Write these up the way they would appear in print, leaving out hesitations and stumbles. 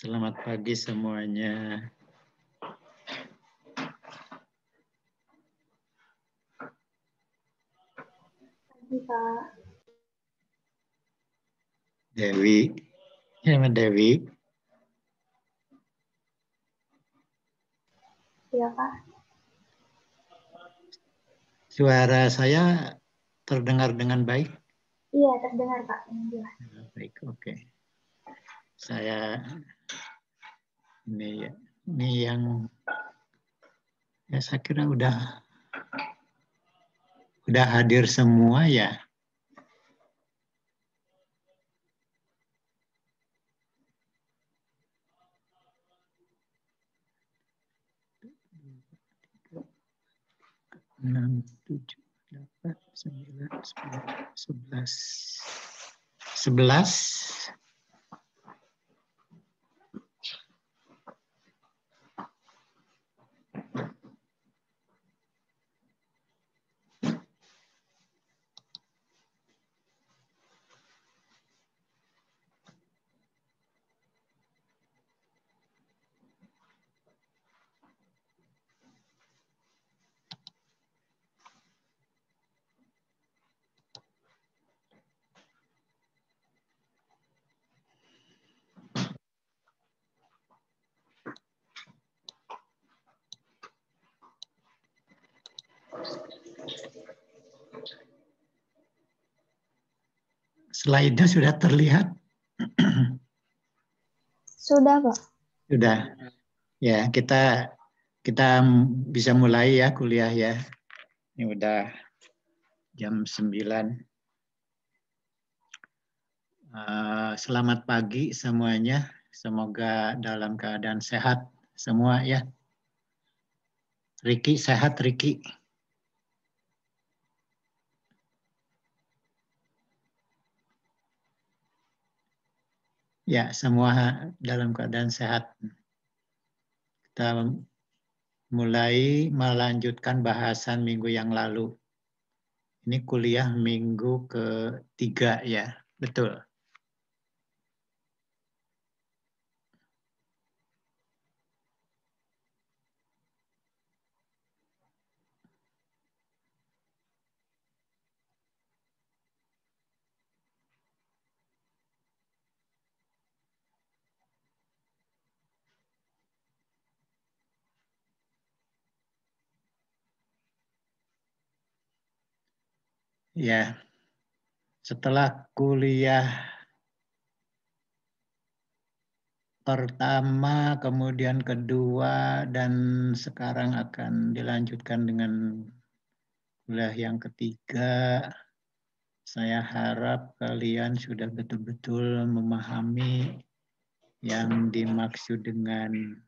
Selamat pagi semuanya. Pagi, Pak. Dewi, ya Dewi. Iya, Pak. Suara saya terdengar dengan baik? Iya, terdengar, Pak. Alhamdulillah. Baik, oke. Saya ini yang ya saya kira udah hadir semua ya. Enam, 7, 8, 9, 10, 11. Slide-nya sudah terlihat? Sudah, Pak. Sudah. Ya, kita bisa mulai ya kuliah ya. Ini udah jam 9. Selamat pagi semuanya. Semoga dalam keadaan sehat semua ya. Riki, sehat Riki? Ya, semua dalam keadaan sehat. Kita mulai melanjutkan bahasan minggu yang lalu. Ini kuliah minggu ketiga ya, betul. Ya, setelah kuliah pertama, kemudian kedua, dan sekarang akan dilanjutkan dengan kuliah yang ketiga. Saya harap kalian sudah betul-betul memahami yang dimaksud dengan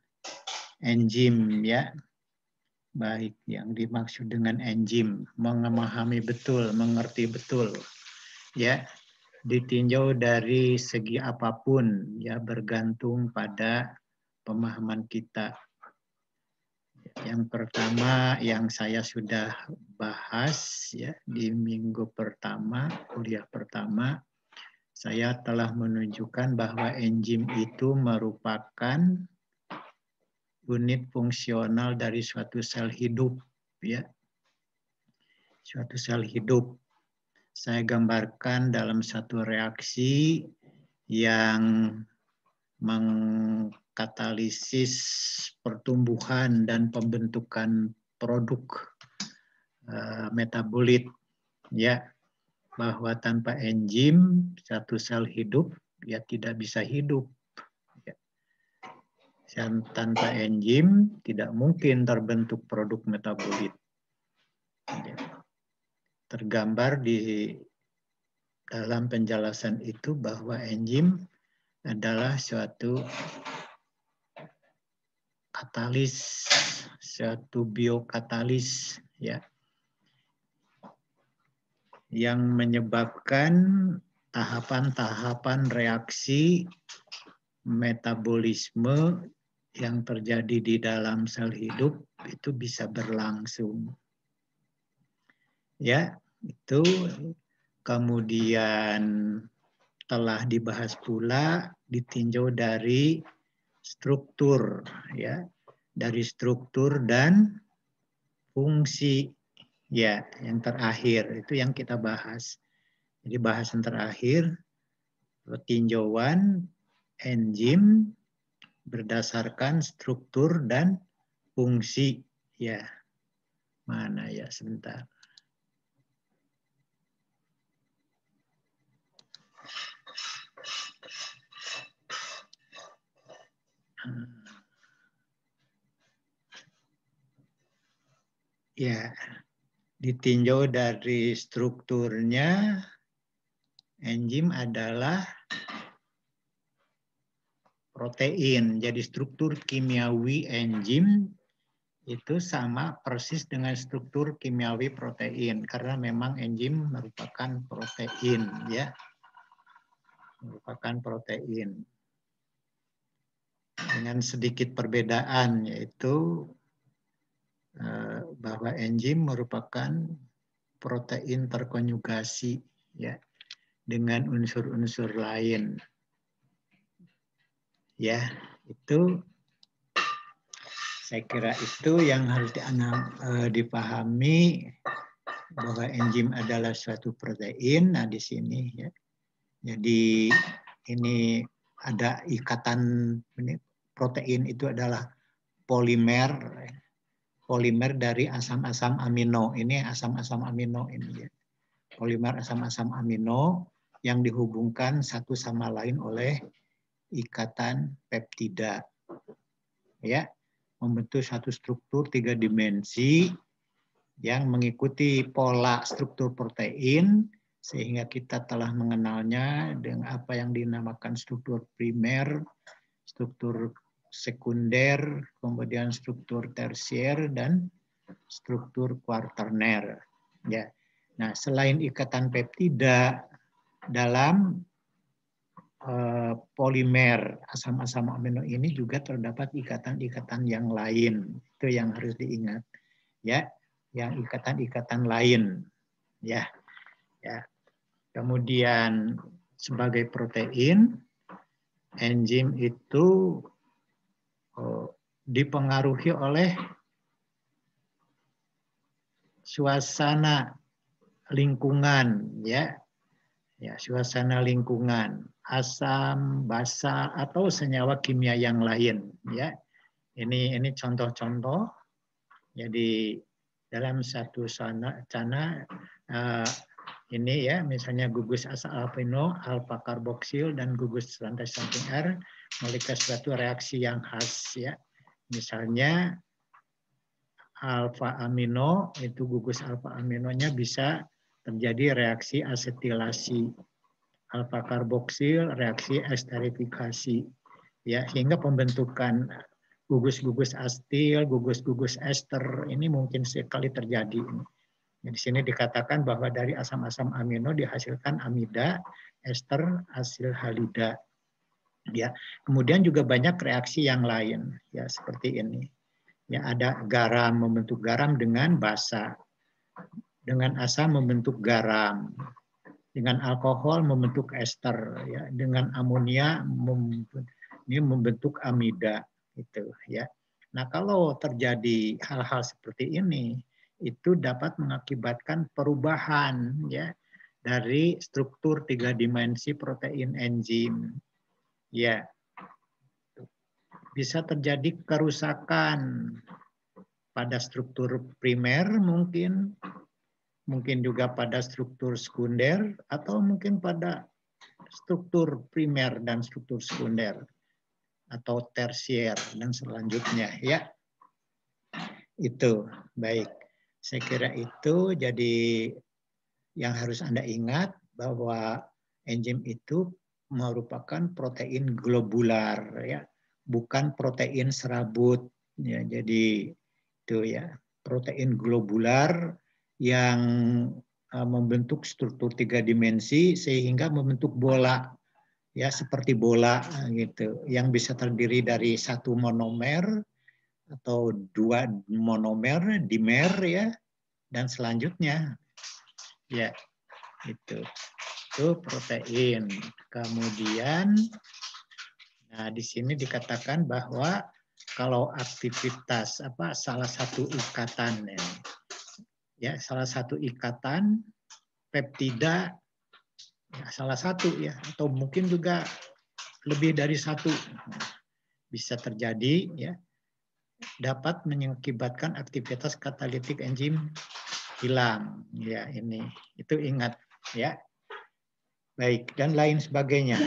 enzim ya. Baik, yang dimaksud dengan enzim, memahami betul, mengerti betul. Ya, ditinjau dari segi apapun ya, bergantung pada pemahaman kita. Yang pertama yang saya sudah bahas ya di minggu pertama, kuliah pertama, saya telah menunjukkan bahwa enzim itu merupakan unit fungsional dari suatu sel hidup ya. Suatu sel hidup. Saya gambarkan dalam satu reaksi yang mengkatalisis pertumbuhan dan pembentukan produk metabolit ya, bahwa tanpa enzim satu sel hidup ya tidak bisa hidup. Dan tanpa enzim tidak mungkin terbentuk produk metabolit. Tergambar di dalam penjelasan itu bahwa enzim adalah suatu katalis, suatu biokatalis ya, yang menyebabkan tahapan-tahapan reaksi metabolisme yang terjadi di dalam sel hidup itu bisa berlangsung. Ya, itu kemudian telah dibahas pula ditinjau dari struktur, ya, dari struktur dan fungsi, ya, yang terakhir itu yang kita bahas. Jadi bahasan terakhir tinjauan enzim berdasarkan struktur dan fungsi, ya. Mana ya, sebentar. Ya, ditinjau dari strukturnya, enzim adalah protein. Jadi struktur kimiawi enzim itu sama persis dengan struktur kimiawi protein, karena memang enzim merupakan protein, ya, merupakan protein. Dengan sedikit perbedaan, yaitu bahwa enzim merupakan protein terkonjugasi, ya, dengan unsur-unsur lain. Ya, itu saya kira itu yang harus dipahami, bahwa enzim adalah suatu protein. Nah, di sini, ya. Jadi ini ada ikatan, ini protein itu adalah polimer dari asam-asam amino. Ini asam-asam amino ini, ya. Polimer asam-asam amino yang dihubungkan satu sama lain oleh ikatan peptida, ya, membentuk satu struktur 3 dimensi yang mengikuti pola struktur protein, sehingga kita telah mengenalnya dengan apa yang dinamakan struktur primer, struktur sekunder, kemudian struktur tersier, dan struktur kuaterner. Ya. Nah, selain ikatan peptida, dalam polimer asam-asam amino ini juga terdapat ikatan-ikatan yang lain. Itu yang harus diingat, ya, yang ikatan-ikatan lain, ya. Ya. Kemudian sebagai protein, enzim itu dipengaruhi oleh suasana lingkungan, ya. Ya, suasana lingkungan, asam, basa, atau senyawa kimia yang lain, ya. Ini contoh-contoh. Jadi dalam satu sana ini, ya, misalnya gugus asa alpino, alfa karboksil, dan gugus rantai samping R memiliki suatu reaksi yang khas, ya. Misalnya alfa amino, itu gugus alfa aminonya bisa terjadi reaksi asetilasi, alfa karboksil reaksi esterifikasi, ya, sehingga pembentukan gugus-gugus astil, gugus-gugus ester ini mungkin sekali terjadi. Di sini dikatakan bahwa dari asam-asam amino dihasilkan amida, ester, asil halida. Ya, kemudian juga banyak reaksi yang lain, ya, seperti ini. Ya, ada garam, membentuk garam dengan basa, dengan asam membentuk garam, dengan alkohol membentuk ester, ya, dengan amonia ini membentuk amida, itu, ya. Nah, kalau terjadi hal-hal seperti ini, itu dapat mengakibatkan perubahan, ya, dari struktur 3 dimensi protein enzim, ya. Bisa terjadi kerusakan pada struktur primer, mungkin juga pada struktur sekunder, atau mungkin pada struktur primer dan struktur sekunder, atau tersier dan selanjutnya, ya. Itu baik. Saya kira itu jadi yang harus Anda ingat, bahwa enzim itu merupakan protein globular, ya, bukan protein serabut, ya. Jadi itu, ya, protein globular yang membentuk struktur 3 dimensi sehingga membentuk bola, ya, seperti bola gitu, yang bisa terdiri dari 1 monomer atau 2 monomer, dimer, ya, dan selanjutnya, ya, itu protein. Kemudian Nah, di sini dikatakan bahwa kalau aktivitas salah satu ikatan salah satu ikatan peptida salah satu atau mungkin juga lebih dari satu bisa terjadi dapat mengakibatkan aktivitas katalitik enzim hilang ini itu ingat baik dan lain sebagainya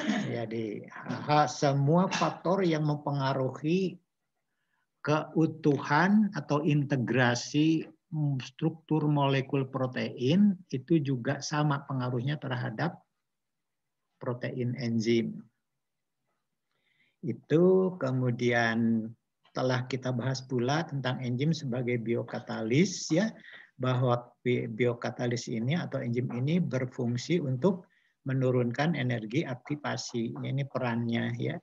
semua faktor yang mempengaruhi keutuhan atau integrasi struktur molekul protein itu juga sama pengaruhnya terhadap protein enzim. Itu kemudian telah kita bahas pula tentang enzim sebagai biokatalis bahwa biokatalis ini atau enzim ini berfungsi untuk menurunkan energi aktivasi. Ini perannya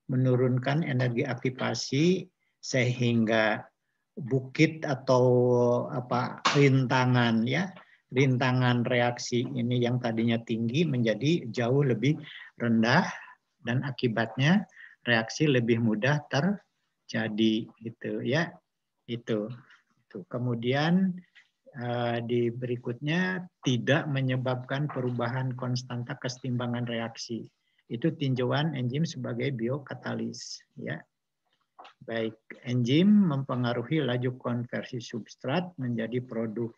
menurunkan energi aktivasi sehingga bukit atau rintangan rintangan reaksi ini yang tadinya tinggi menjadi jauh lebih rendah dan akibatnya reaksi lebih mudah terjadi itu. Kemudian di berikutnya tidak menyebabkan perubahan konstanta kesetimbangan reaksi. Itu tinjauan enzim sebagai biokatalis Baik, enzim mempengaruhi laju konversi substrat menjadi produk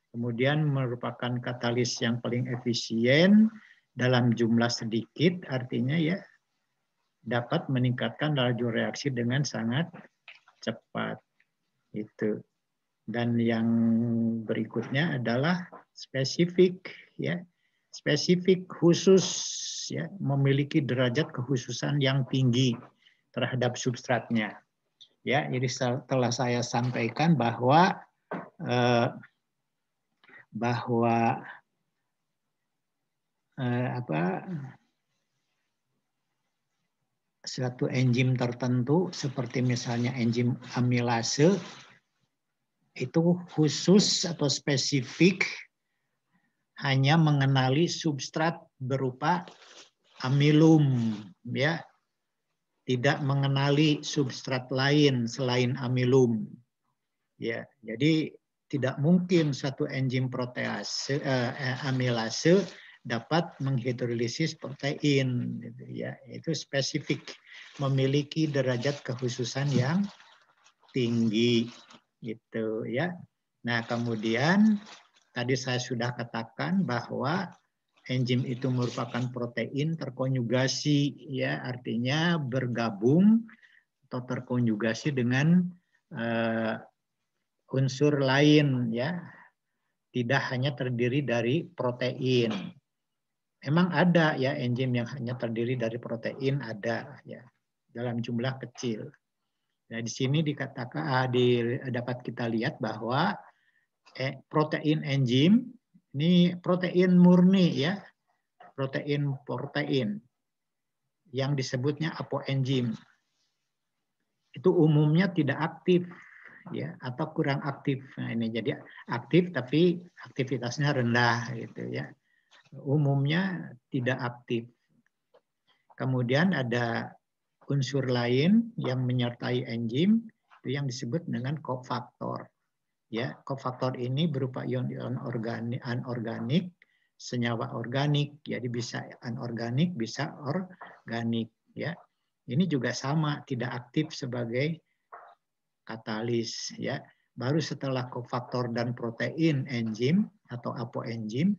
Kemudian merupakan katalis yang paling efisien dalam jumlah sedikit, artinya dapat meningkatkan laju reaksi dengan sangat cepat. Itu. Dan yang berikutnya adalah spesifik spesifik khusus memiliki derajat kekhususan yang tinggi terhadap substratnya. Jadi setelah saya sampaikan bahwa suatu enzim tertentu seperti misalnya enzim amilase itu khusus atau spesifik hanya mengenali substrat berupa amilum tidak mengenali substrat lain selain amilum. Jadi tidak mungkin satu enzim protease amilase dapat menghidrolisis protein itu spesifik memiliki derajat kekhususan yang tinggi gitu Nah, kemudian tadi saya sudah katakan bahwa enzim itu merupakan protein terkonjugasi artinya bergabung atau terkonjugasi dengan unsur lain tidak hanya terdiri dari protein. Memang ada enzim yang hanya terdiri dari protein ada dalam jumlah kecil. Nah, di sini dikatakan dapat kita lihat bahwa protein enzim ini protein murni protein yang disebutnya apoenzim itu umumnya tidak aktif atau kurang aktif. Nah, ini jadi aktif tapi aktivitasnya rendah gitu umumnya tidak aktif. Kemudian ada unsur lain yang menyertai enzim itu yang disebut dengan kofaktor. Kofaktor ini berupa ion-ion anorganik, senyawa organik, jadi bisa anorganik, bisa organik. Ini juga sama, tidak aktif sebagai katalis. Baru setelah kofaktor dan protein enzim atau apoenzim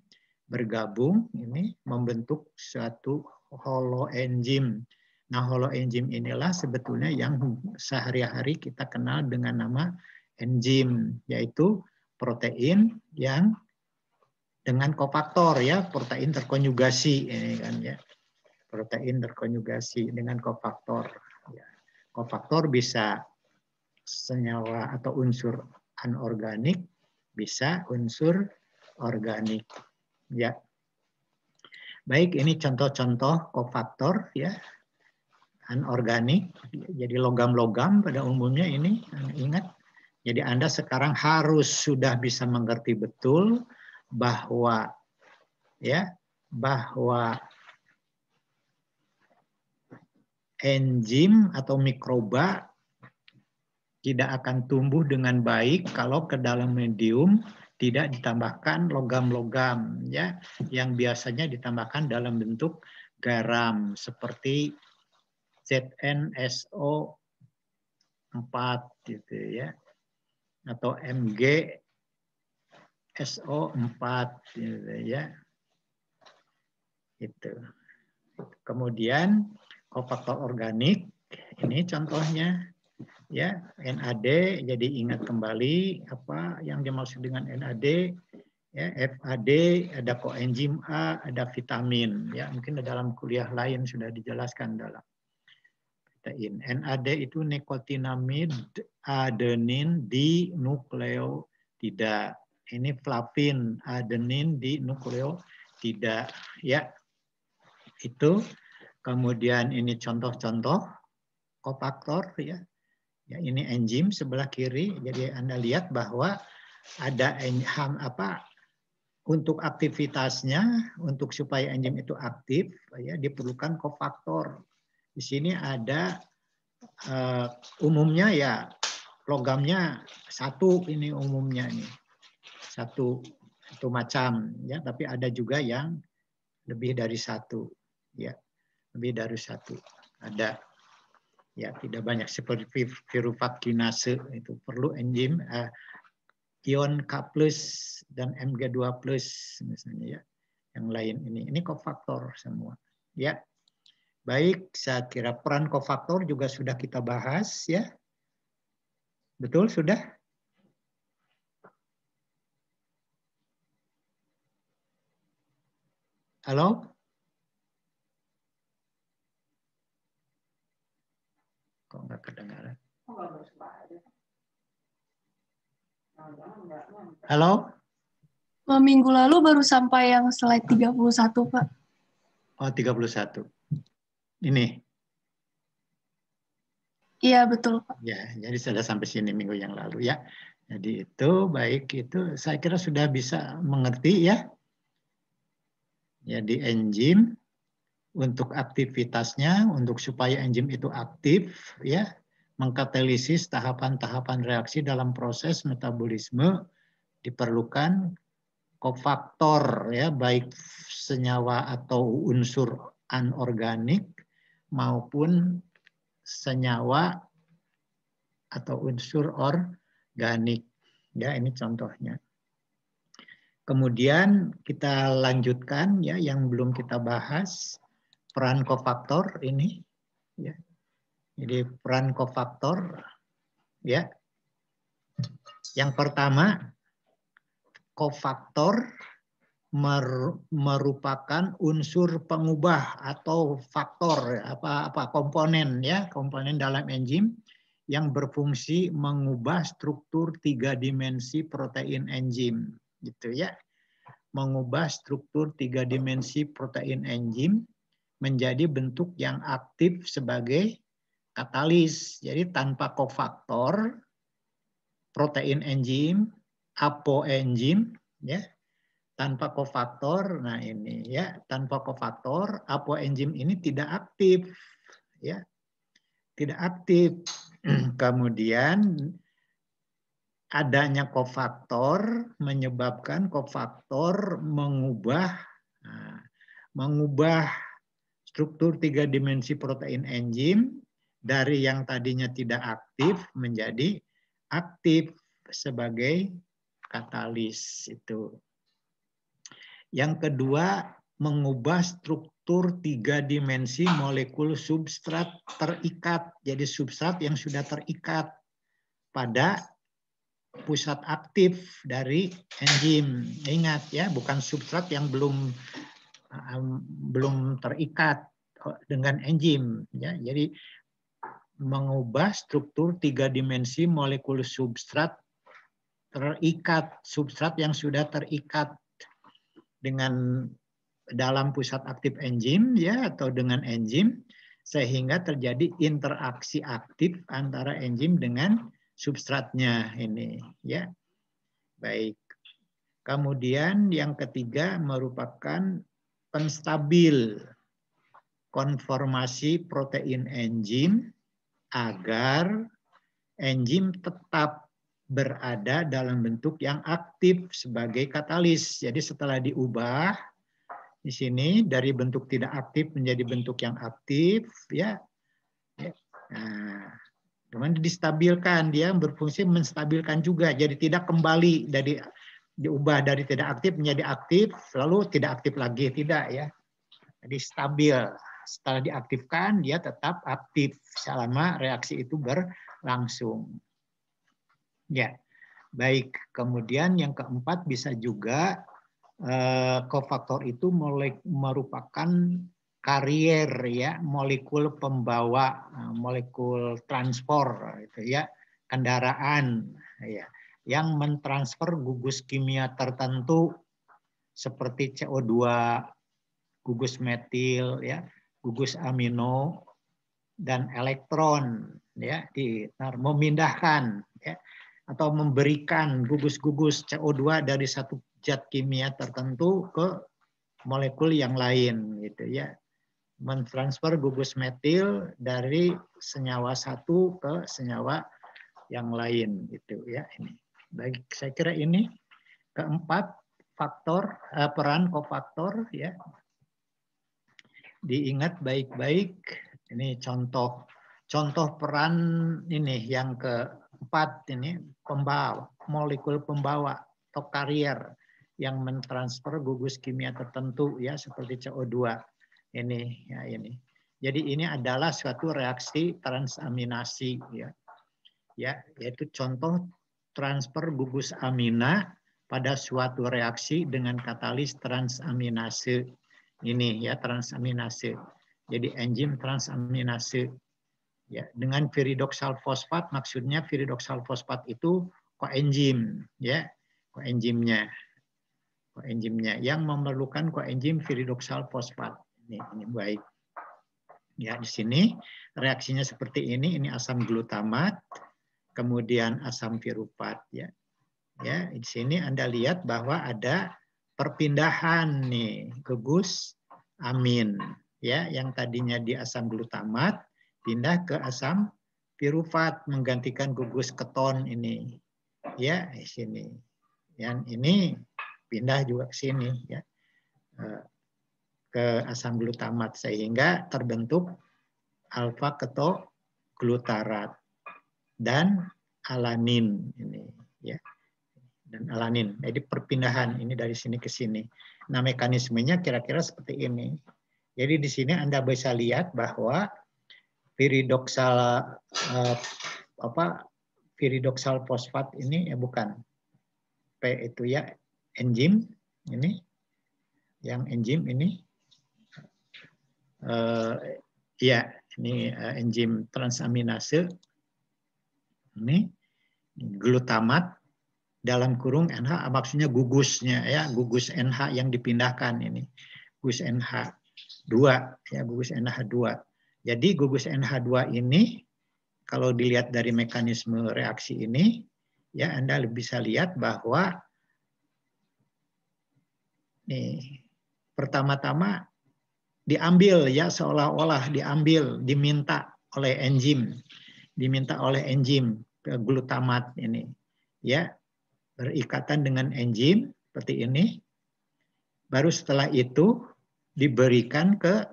bergabung, ini membentuk suatu holoenzim. Nah, holoenzim inilah sebetulnya yang sehari-hari kita kenal dengan nama enzim, yaitu protein yang dengan kofaktor protein terkonjugasi ini kan protein terkonjugasi dengan kofaktor. Kofaktor bisa senyawa atau unsur anorganik, bisa unsur organik Baik, ini contoh-contoh kofaktor anorganik. Jadi logam-logam pada umumnya ini ingat. Jadi Anda sekarang harus sudah bisa mengerti betul bahwa enzim atau mikroba tidak akan tumbuh dengan baik kalau ke dalam medium tidak ditambahkan logam-logam ya yang biasanya ditambahkan dalam bentuk garam seperti ZnSO4 gitu ya atau MgSO4 gitu ya. Itu. Kemudian kofaktor organik ini contohnya ya NAD, jadi ingat kembali apa yang dimaksud dengan NAD ya, FAD, ada koenzim A, ada vitamin ya mungkin dalam kuliah lain sudah dijelaskan dalam protein. NAD itu nikotinamid adenin di nukleotida. Ini flavin adenin di nukleotida ya. Itu kemudian ini contoh-contoh kofaktor ya. Ya, ini enzim sebelah kiri. Jadi Anda lihat bahwa ada untuk aktivitasnya, untuk supaya enzim itu aktif, ya diperlukan kofaktor. Di sini ada umumnya ya logamnya satu ini umumnya nih satu macam ya, tapi ada juga yang lebih dari satu ya, lebih dari satu ada. Ya, tidak banyak seperti piruvat kinase itu perlu enzim ion K+ dan Mg2+ misalnya ya. Yang lain ini kofaktor semua. Ya. Baik, saya kira peran kofaktor juga sudah kita bahas ya. Betul sudah? Halo? Kok nggak kedengaran? Halo? Minggu lalu baru sampai yang slide 31, Pak. Oh, 31. Ini? Iya, betul, Pak. Ya, jadi sudah sampai sini minggu yang lalu ya. Jadi itu, baik itu saya kira sudah bisa mengerti ya. Jadi enzim untuk aktivitasnya, untuk supaya enzim itu aktif, ya, mengkatalisis tahapan-tahapan reaksi dalam proses metabolisme diperlukan kofaktor, ya, baik senyawa atau unsur anorganik maupun senyawa atau unsur organik. Ya, ini contohnya. Kemudian kita lanjutkan ya yang belum kita bahas. Peran kofaktor ini ya. Jadi peran kofaktor ya. Yang pertama, kofaktor merupakan unsur pengubah atau faktor apa komponen ya, komponen dalam enzim yang berfungsi mengubah struktur 3 dimensi protein enzim gitu ya. Mengubah struktur 3 dimensi protein enzim menjadi bentuk yang aktif sebagai katalis. Jadi tanpa kofaktor, protein enzim, apoenzim, ya, tanpa kofaktor, nah ini ya, tanpa kofaktor, apoenzim ini tidak aktif, ya, tidak aktif. Kemudian adanya kofaktor menyebabkan kofaktor mengubah struktur 3 dimensi protein enzim dari yang tadinya tidak aktif menjadi aktif sebagai katalis itu. Yang kedua, mengubah struktur 3 dimensi molekul substrat terikat. Jadi substrat yang sudah terikat pada pusat aktif dari enzim. Ingat ya, bukan substrat yang belum terikat dengan enzim ya. Jadi mengubah struktur 3 dimensi molekul substrat terikat, substrat yang sudah terikat dengan dalam pusat aktif enzim ya atau dengan enzim sehingga terjadi interaksi aktif antara enzim dengan substratnya ini ya. Baik. Kemudian yang ketiga merupakan penstabil konformasi protein enzim agar enzim tetap berada dalam bentuk yang aktif sebagai katalis. Jadi setelah diubah di sini dari bentuk tidak aktif menjadi bentuk yang aktif, ya. Nah, kemudian distabilkan, dia berfungsi menstabilkan juga, jadi tidak kembali dari diubah dari tidak aktif menjadi aktif, lalu tidak aktif lagi, tidak ya. Jadi stabil. Setelah diaktifkan, dia tetap aktif selama reaksi itu berlangsung. Ya, baik. Kemudian yang keempat bisa juga kofaktor itu merupakan karier ya, molekul pembawa, molekul transport itu ya, kendaraan ya, yang mentransfer gugus kimia tertentu seperti CO2, gugus metil ya, gugus amino dan elektron ya, memindahkan ya, atau memberikan gugus-gugus CO2 dari satu zat kimia tertentu ke molekul yang lain gitu ya, mentransfer gugus metil dari senyawa satu ke senyawa yang lain gitu ya. Ini baik, saya kira ini keempat faktor peran kofaktor ya, diingat baik-baik. Ini contoh peran ini yang keempat, ini pembawa, molekul pembawa atau karier yang mentransfer gugus kimia tertentu ya, seperti CO2 ini ya, ini. Jadi ini adalah suatu reaksi transaminasi ya. Ya, yaitu contoh transfer gugus amina pada suatu reaksi dengan katalis transaminase. Ini ya, transaminase. Jadi enzim transaminase. Ya, dengan viridoksal fosfat, maksudnya viridoksal fosfat itu koenzim ya, koenzimnya yang memerlukan koenzim viridoksal fosfat. Ini baik. Ya, di sini reaksinya seperti ini asam glutamat, kemudian asam piruvat ya. Ya, di sini Anda lihat bahwa ada perpindahan nih gugus amin ya, yang tadinya di asam glutamat pindah ke asam piruvat menggantikan gugus keton ini. Ya, di sini. Yang ini pindah juga ke sini ya, ke asam glutamat sehingga terbentuk alfa ketoglutarat dan alanin ini ya. Dan alanin. Jadi perpindahan ini dari sini ke sini. Nah, mekanismenya kira-kira seperti ini. Jadi di sini Anda bisa lihat bahwa viridoksal viridoksal fosfat ini ya, bukan P itu ya, enzim ini, yang enzim ini ya, ini enzim transaminase ini glutamat dalam kurung NH, maksudnya gugusnya ya, gugus NH yang dipindahkan ini, gugus NH2 ya, gugus NH2. Jadi gugus NH2 ini kalau dilihat dari mekanisme reaksi ini ya, Anda bisa lihat bahwa nih pertama-tama diambil ya, seolah-olah diambil, diminta oleh enzim ke glutamat ini ya, berikatan dengan enzim seperti ini, baru setelah itu diberikan ke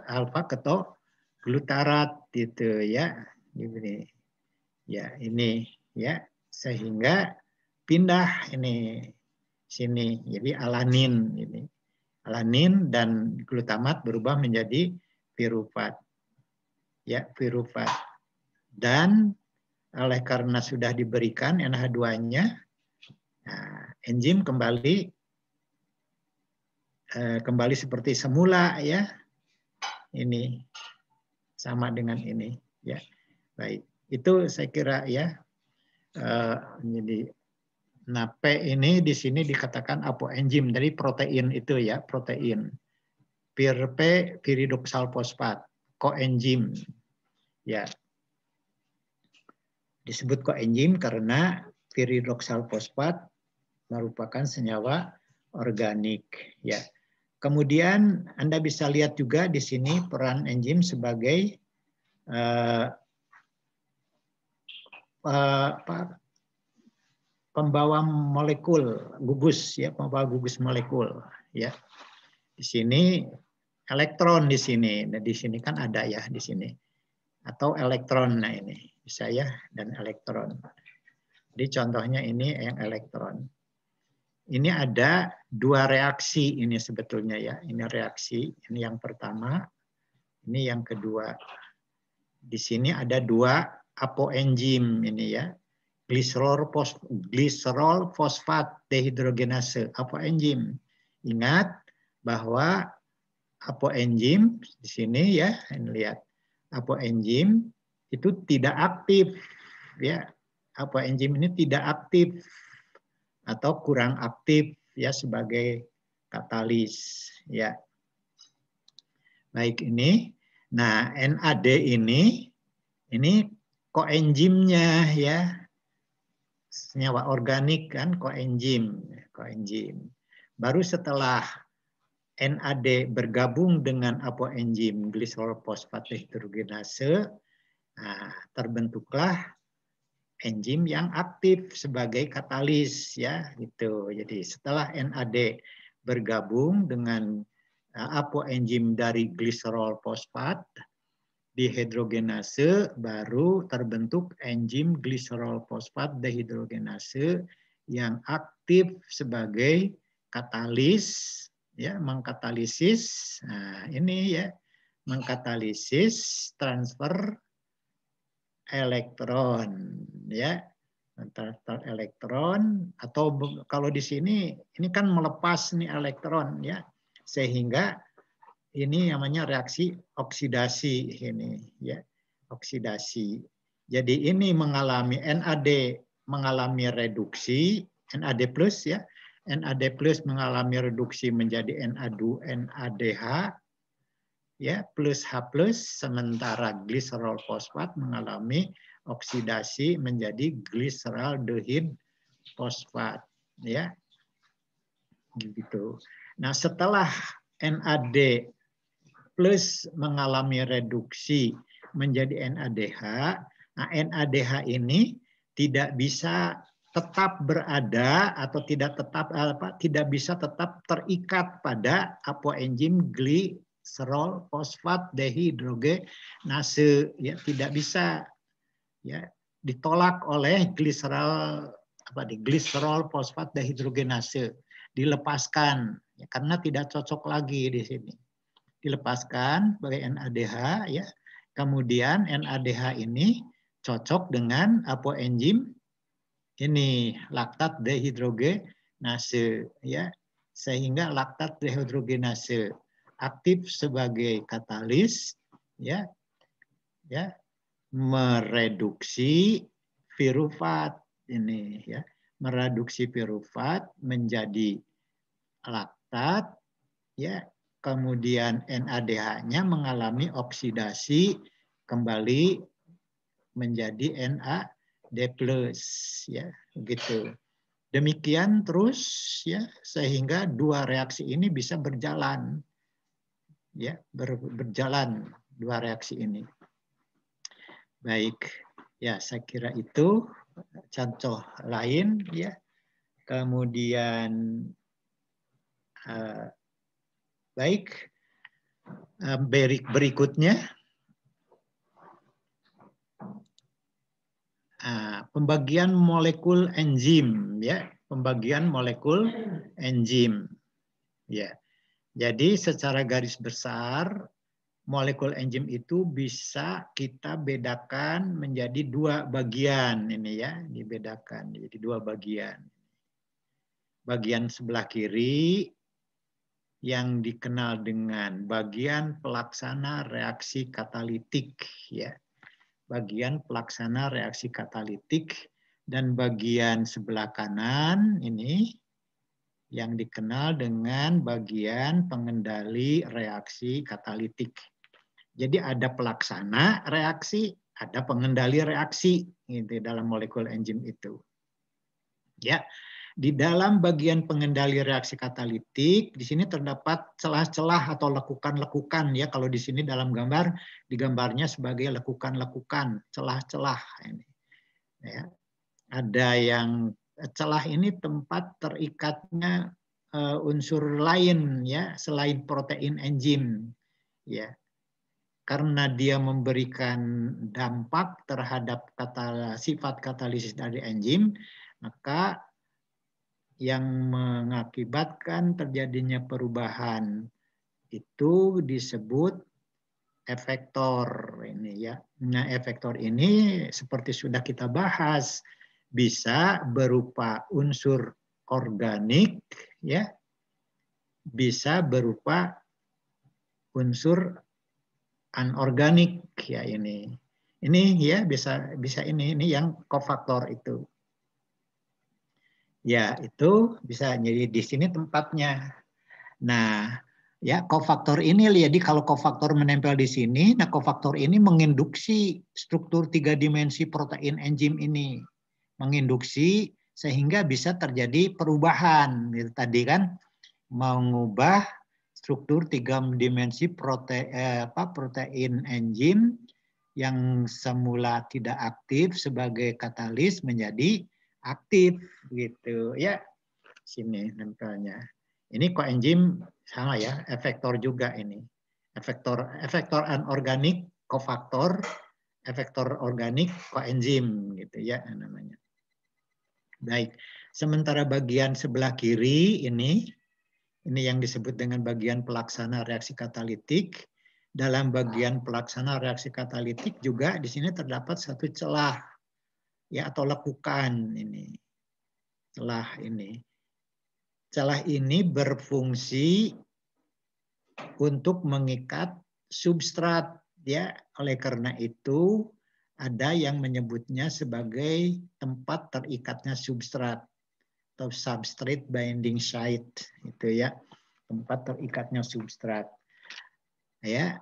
alfa ketoglutarat gitu ya, ya ini ya, sehingga pindah ini sini, jadi alanin ini, alanin dan glutamat berubah menjadi piruvat ya, piruvat. Dan oleh karena sudah diberikan NH2-nya, nah, enzim kembali seperti semula ya. Ini sama dengan ini ya. Baik, itu saya kira ya. Jadi nah, P ini di sini dikatakan apoenzim dari protein itu ya, protein. P viridoksal fosfat, koenzim. Ya. Disebut koenzim karena viridoksal fosfat merupakan senyawa organik ya. kemudian Anda bisa lihat juga di sini peran enzim sebagai pembawa molekul gugus, ya, pembawa gugus molekul, ya. Di sini elektron di sini, nah di sini kan ada ya di sini, atau elektron, nah ini bisa ya, dan elektron. Jadi contohnya ini yang elektron. Ini ada dua reaksi ini sebetulnya ya. Ini reaksi, ini yang pertama, ini yang kedua. Di sini ada dua apoenzim ini ya. Gliserol fosfat dehidrogenase, apoenzim. Ingat bahwa apoenzim di sini ya, ini lihat. Apoenzim itu tidak aktif ya. Apoenzim ini tidak aktif atau kurang aktif ya sebagai katalis ya. Baik ini. Nah, NAD ini koenzimnya ya. Senyawa organik kan koenzim. Baru setelah NAD bergabung dengan apoenzim gliserol fosfat dehidrogenase, nah, terbentuklah enzim yang aktif sebagai katalis ya gitu. Jadi setelah NAD bergabung dengan apoenzim dari gliserol fosfat dehidrogenase, baru terbentuk enzim gliserol fosfat dehidrogenase yang aktif sebagai katalis ya, mengkatalisis. Nah, ini ya, mengkatalisis transfer elektron ya, transfer elektron, atau kalau di sini ini kan melepas nih elektron ya, sehingga ini namanya reaksi oksidasi ini ya, oksidasi. Jadi ini mengalami NAD mengalami reduksi, NAD plus ya, NAD plus mengalami reduksi menjadi NADH ya, plus H plus, sementara gliserol fosfat mengalami oksidasi menjadi gliseraldehid fosfat ya. Gitu. Nah, setelah NAD plus mengalami reduksi menjadi NADH, nah NADH ini tidak bisa tetap berada atau tidak bisa tetap terikat pada apoenzim gliserol fosfat dehidrogenase ya, tidak bisa ya ditolak oleh gliserol fosfat dehidrogenase, dilepaskan ya, karena tidak cocok lagi di sini, dilepaskan sebagai NADH ya, kemudian NADH ini cocok dengan apoenzim ini laktat dehidrogenase ya, sehingga laktat dehidrogenase aktif sebagai katalis ya, mereduksi pirufat ini ya, mereduksi pirufat menjadi laktat ya, kemudian NADH-nya mengalami oksidasi kembali menjadi NAD plus ya, begitu. Demikian terus ya, sehingga dua reaksi ini bisa berjalan ya, berjalan dua reaksi ini. Baik, ya saya kira itu contoh lain ya. Kemudian baik, berikutnya pembagian molekul enzim ya, pembagian molekul enzim ya. Jadi secara garis besar molekul enzim itu bisa kita bedakan menjadi dua bagian ini ya, dibedakan jadi dua bagian. Bagian sebelah kiri yang dikenal dengan bagian pelaksana reaksi katalitik ya. Bagian pelaksana reaksi katalitik, dan bagian sebelah kanan ini yang dikenal dengan bagian pengendali reaksi katalitik. Jadi ada pelaksana reaksi, ada pengendali reaksi gitu dalam molekul enzim itu. Ya. Di dalam bagian pengendali reaksi katalitik, di sini terdapat celah-celah atau lekukan-lekukan ya. Kalau di sini dalam gambar, digambarnya sebagai lekukan-lekukan, celah-celah ini. Ya. Ada yang celah ini tempat terikatnya unsur lain ya, selain protein enzim ya. Karena dia memberikan dampak terhadap sifat katalisis dari enzim, maka yang mengakibatkan terjadinya perubahan itu disebut efektor ini ya. Nah, efektor ini seperti sudah kita bahas bisa berupa unsur organik ya, bisa berupa unsur anorganik ya ini. Ini ya bisa ini yang kofaktor itu. Ya, itu bisa jadi di sini tempatnya. Nah, ya kofaktor ini jadi kalau kofaktor menempel di sini, nah kofaktor ini menginduksi struktur 3 dimensi protein enzim ini. Menginduksi sehingga bisa terjadi perubahan. Gitu, tadi kan mengubah struktur 3 dimensi protein enzim yang semula tidak aktif sebagai katalis menjadi aktif gitu ya. Sini nempelnya. Ini koenzim sama ya, efektor juga ini. Efektor anorganik, kofaktor, efektor organik, koenzim gitu ya namanya. Baik, sementara bagian sebelah kiri ini yang disebut dengan bagian pelaksana reaksi katalitik. Dalam bagian pelaksana reaksi katalitik juga di sini terdapat satu celah ya atau lekukan ini. Celah ini. Celah ini berfungsi untuk mengikat substrat ya. Oleh karena itu ada yang menyebutnya sebagai tempat terikatnya substrat atau substrate binding site itu ya, tempat terikatnya substrat. Ya.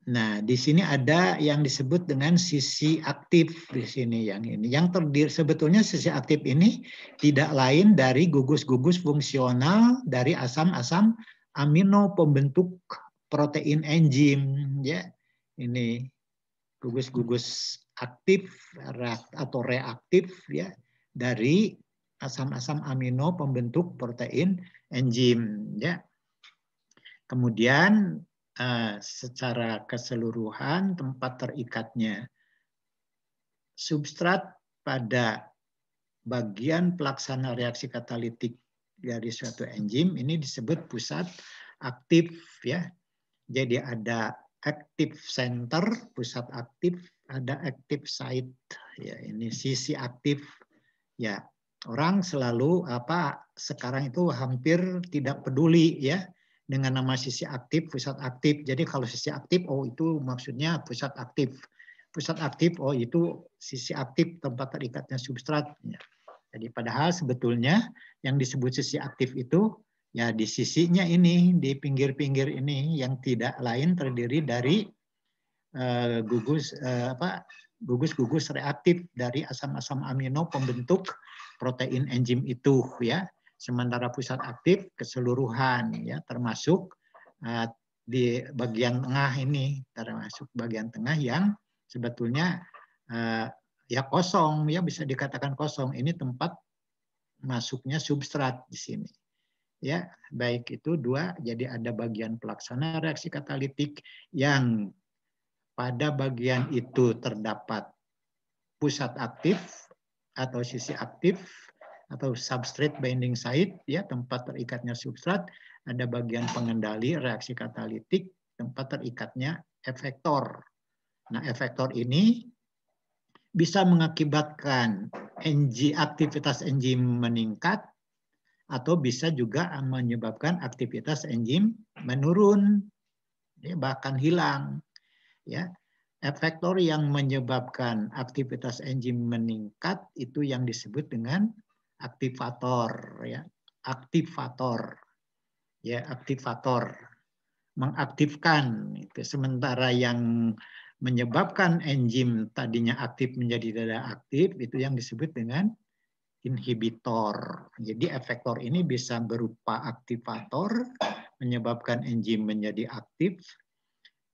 Nah, di sini ada yang disebut dengan sisi aktif di sini yang ini. Yang terdiri sebetulnya sisi aktif ini tidak lain dari gugus-gugus fungsional dari asam-asam amino pembentuk protein enzim ya. Ini gugus-gugus aktif atau reaktif ya dari asam-asam amino pembentuk protein enzim ya. Kemudian secara keseluruhan tempat terikatnya substrat pada bagian pelaksana reaksi katalitik dari suatu enzim ini disebut pusat aktif ya. Jadi ada active center, pusat aktif, ada active site ya, ini sisi aktif ya. Orang selalu sekarang itu hampir tidak peduli ya dengan nama sisi aktif, pusat aktif. Jadi kalau sisi aktif, itu maksudnya pusat aktif. Pusat aktif, itu sisi aktif tempat terikatnya substrat. Jadi padahal sebetulnya yang disebut sisi aktif itu ya di sisinya ini, di pinggir-pinggir ini yang tidak lain terdiri dari gugus-gugus reaktif dari asam-asam amino pembentuk protein enzim itu ya. Sementara pusat aktif keseluruhan ya termasuk di bagian tengah ini, termasuk bagian tengah yang sebetulnya ya kosong ya, bisa dikatakan kosong. Ini tempat masuknya substrat di sini. Ya, baik itu dua. Jadi ada bagian pelaksana reaksi katalitik yang pada bagian itu terdapat pusat aktif atau sisi aktif atau substrate binding site ya, tempat terikatnya substrat. Ada bagian pengendali reaksi katalitik, tempat terikatnya efektor. Nah, efektor ini bisa mengakibatkan aktivitas enzim meningkat atau bisa juga menyebabkan aktivitas enzim menurun ya, bahkan hilang ya. Efektor yang menyebabkan aktivitas enzim meningkat itu yang disebut dengan aktivator ya, aktivator ya, aktivator mengaktifkan itu. Sementara yang menyebabkan enzim tadinya aktif menjadi tidak aktif itu yang disebut dengan inhibitor. Jadi efektor ini bisa berupa aktivator, menyebabkan enzim menjadi aktif,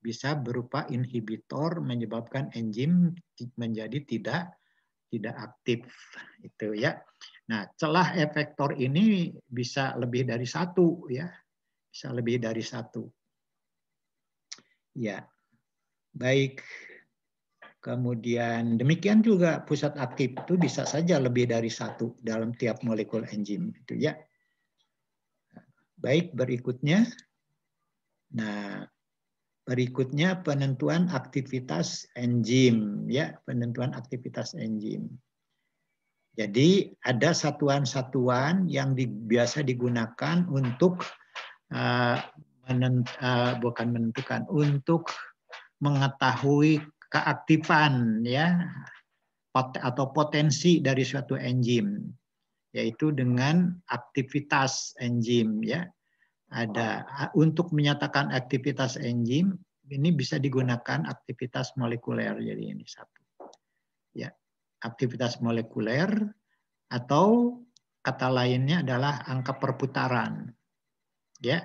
bisa berupa inhibitor, menyebabkan enzim menjadi tidak aktif. Itu ya. Nah, celah efektor ini bisa lebih dari satu, ya, bisa lebih dari satu. Ya, baik. Kemudian demikian juga pusat aktif itu bisa saja lebih dari satu dalam tiap molekul enzim itu ya. Baik, berikutnya. Nah, berikutnya penentuan aktivitas enzim ya, penentuan aktivitas enzim. Jadi ada satuan-satuan yang biasa digunakan untuk bukan menentukan, untuk mengetahui keaktifan ya atau potensi dari suatu enzim, yaitu dengan aktivitas enzim ya. Ada untuk menyatakan aktivitas enzim ini bisa digunakan aktivitas molekuler, jadi ini satu ya, aktivitas molekuler, atau kata lainnya adalah angka perputaran ya,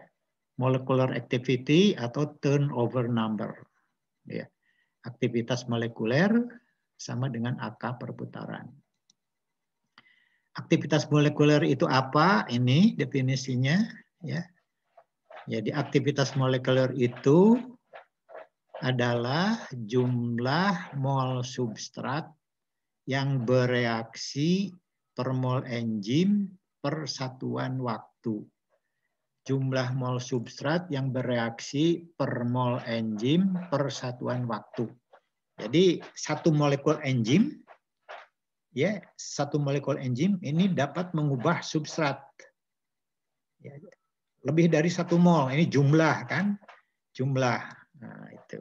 molecular activity atau turnover number ya. Aktivitas molekuler sama dengan angka perputaran. Aktivitas molekuler itu apa? Ini definisinya ya. Jadi aktivitas molekuler itu adalah jumlah mol substrat yang bereaksi per mol enzim per satuan waktu. Jumlah mol substrat yang bereaksi per mol enzim per satuan waktu. Jadi satu molekul enzim, ya, satu molekul enzim ini dapat mengubah substrat. Ya, lebih dari 1 mol, ini jumlah kan, jumlah. Nah, itu.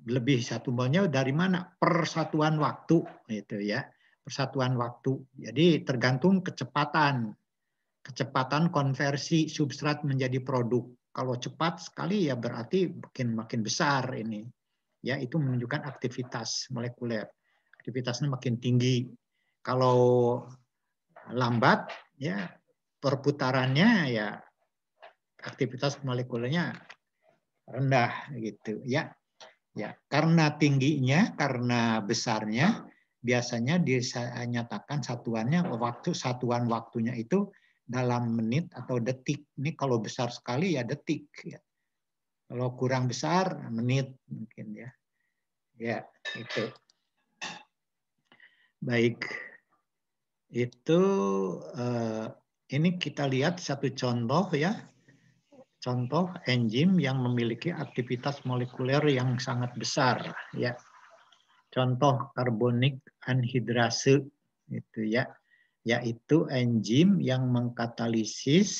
Lebih 1 molnya dari mana? Per satuan waktu, itu ya, persatuan waktu. Jadi tergantung kecepatan konversi substrat menjadi produk. Kalau cepat sekali ya berarti makin besar ini. Ya, itu menunjukkan aktivitas molekuler. Aktivitasnya makin tinggi. Kalau lambat ya perputarannya ya aktivitas molekulernya rendah gitu ya. Ya, karena tingginya, karena besarnya biasanya dinyatakan satuannya satuan waktunya itu dalam menit atau detik. Ini kalau besar sekali ya detik ya. Kalau kurang besar menit mungkin ya. Ya, itu. Baik. Itu ini kita lihat satu contoh ya. Contoh enzim yang memiliki aktivitas molekuler yang sangat besar ya. Contoh karbonik anhidrase itu ya. Yaitu enzim yang mengkatalisis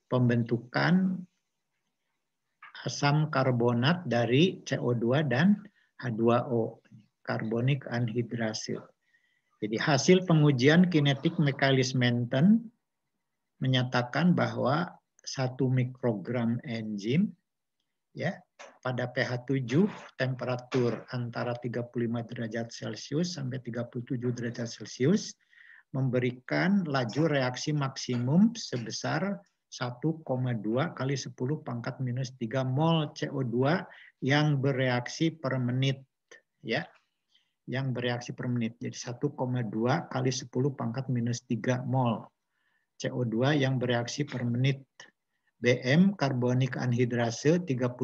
pembentukan asam karbonat dari CO2 dan H2O, karbonik anhidrase. Jadi hasil pengujian kinetik Michaelis Menten menyatakan bahwa 1 mikrogram enzim ya pada pH 7 temperatur antara 35 derajat Celcius sampai 37 derajat Celcius memberikan laju reaksi maksimum sebesar 1,2 kali 10 pangkat minus 3 mol CO2 yang bereaksi per menit ya. Yang bereaksi per menit. Jadi 1,2 kali 10 pangkat minus 3 mol CO2 yang bereaksi per menit. BM karbonik anhidrase 30.000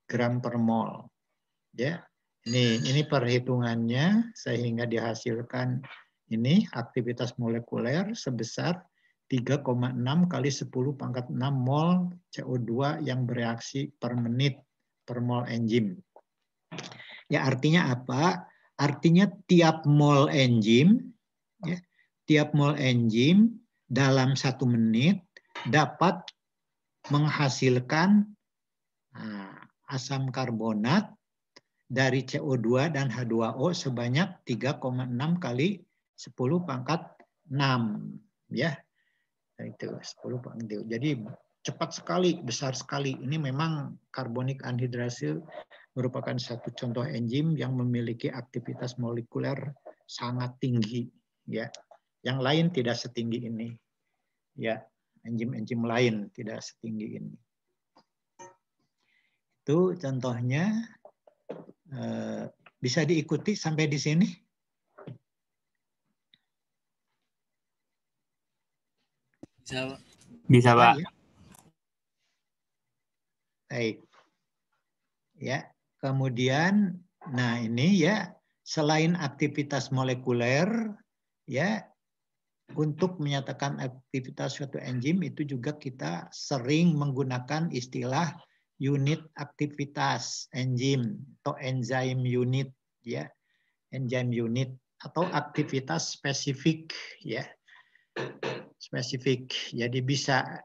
gram per mol. Ya. Ini perhitungannya sehingga dihasilkan ini aktivitas molekuler sebesar 3,6 kali 10 pangkat 6 mol CO2 yang bereaksi per menit per mol enzim. Ya, artinya apa? Artinya tiap mol enzim, ya, tiap mol enzim dalam 1 menit dapat menghasilkan asam karbonat dari CO2 dan H2O sebanyak 3,6 kali 10 pangkat 6 ya. Itu 10 pangkat. Jadi cepat sekali, besar sekali. Ini memang karbonik anhidrase merupakan satu contoh enzim yang memiliki aktivitas molekuler sangat tinggi, ya. Yang lain tidak setinggi ini, ya. Enzim-enzim lain tidak setinggi ini. Itu contohnya. Bisa diikuti sampai di sini? Bisa, Pak. Ya. Baik. Ya, kemudian nah ini ya, selain aktivitas molekuler ya, untuk menyatakan aktivitas suatu enzim itu juga kita sering menggunakan istilah unit aktivitas enzim atau enzyme unit ya. Enzyme unit atau aktivitas spesifik ya. Spesifik. Jadi bisa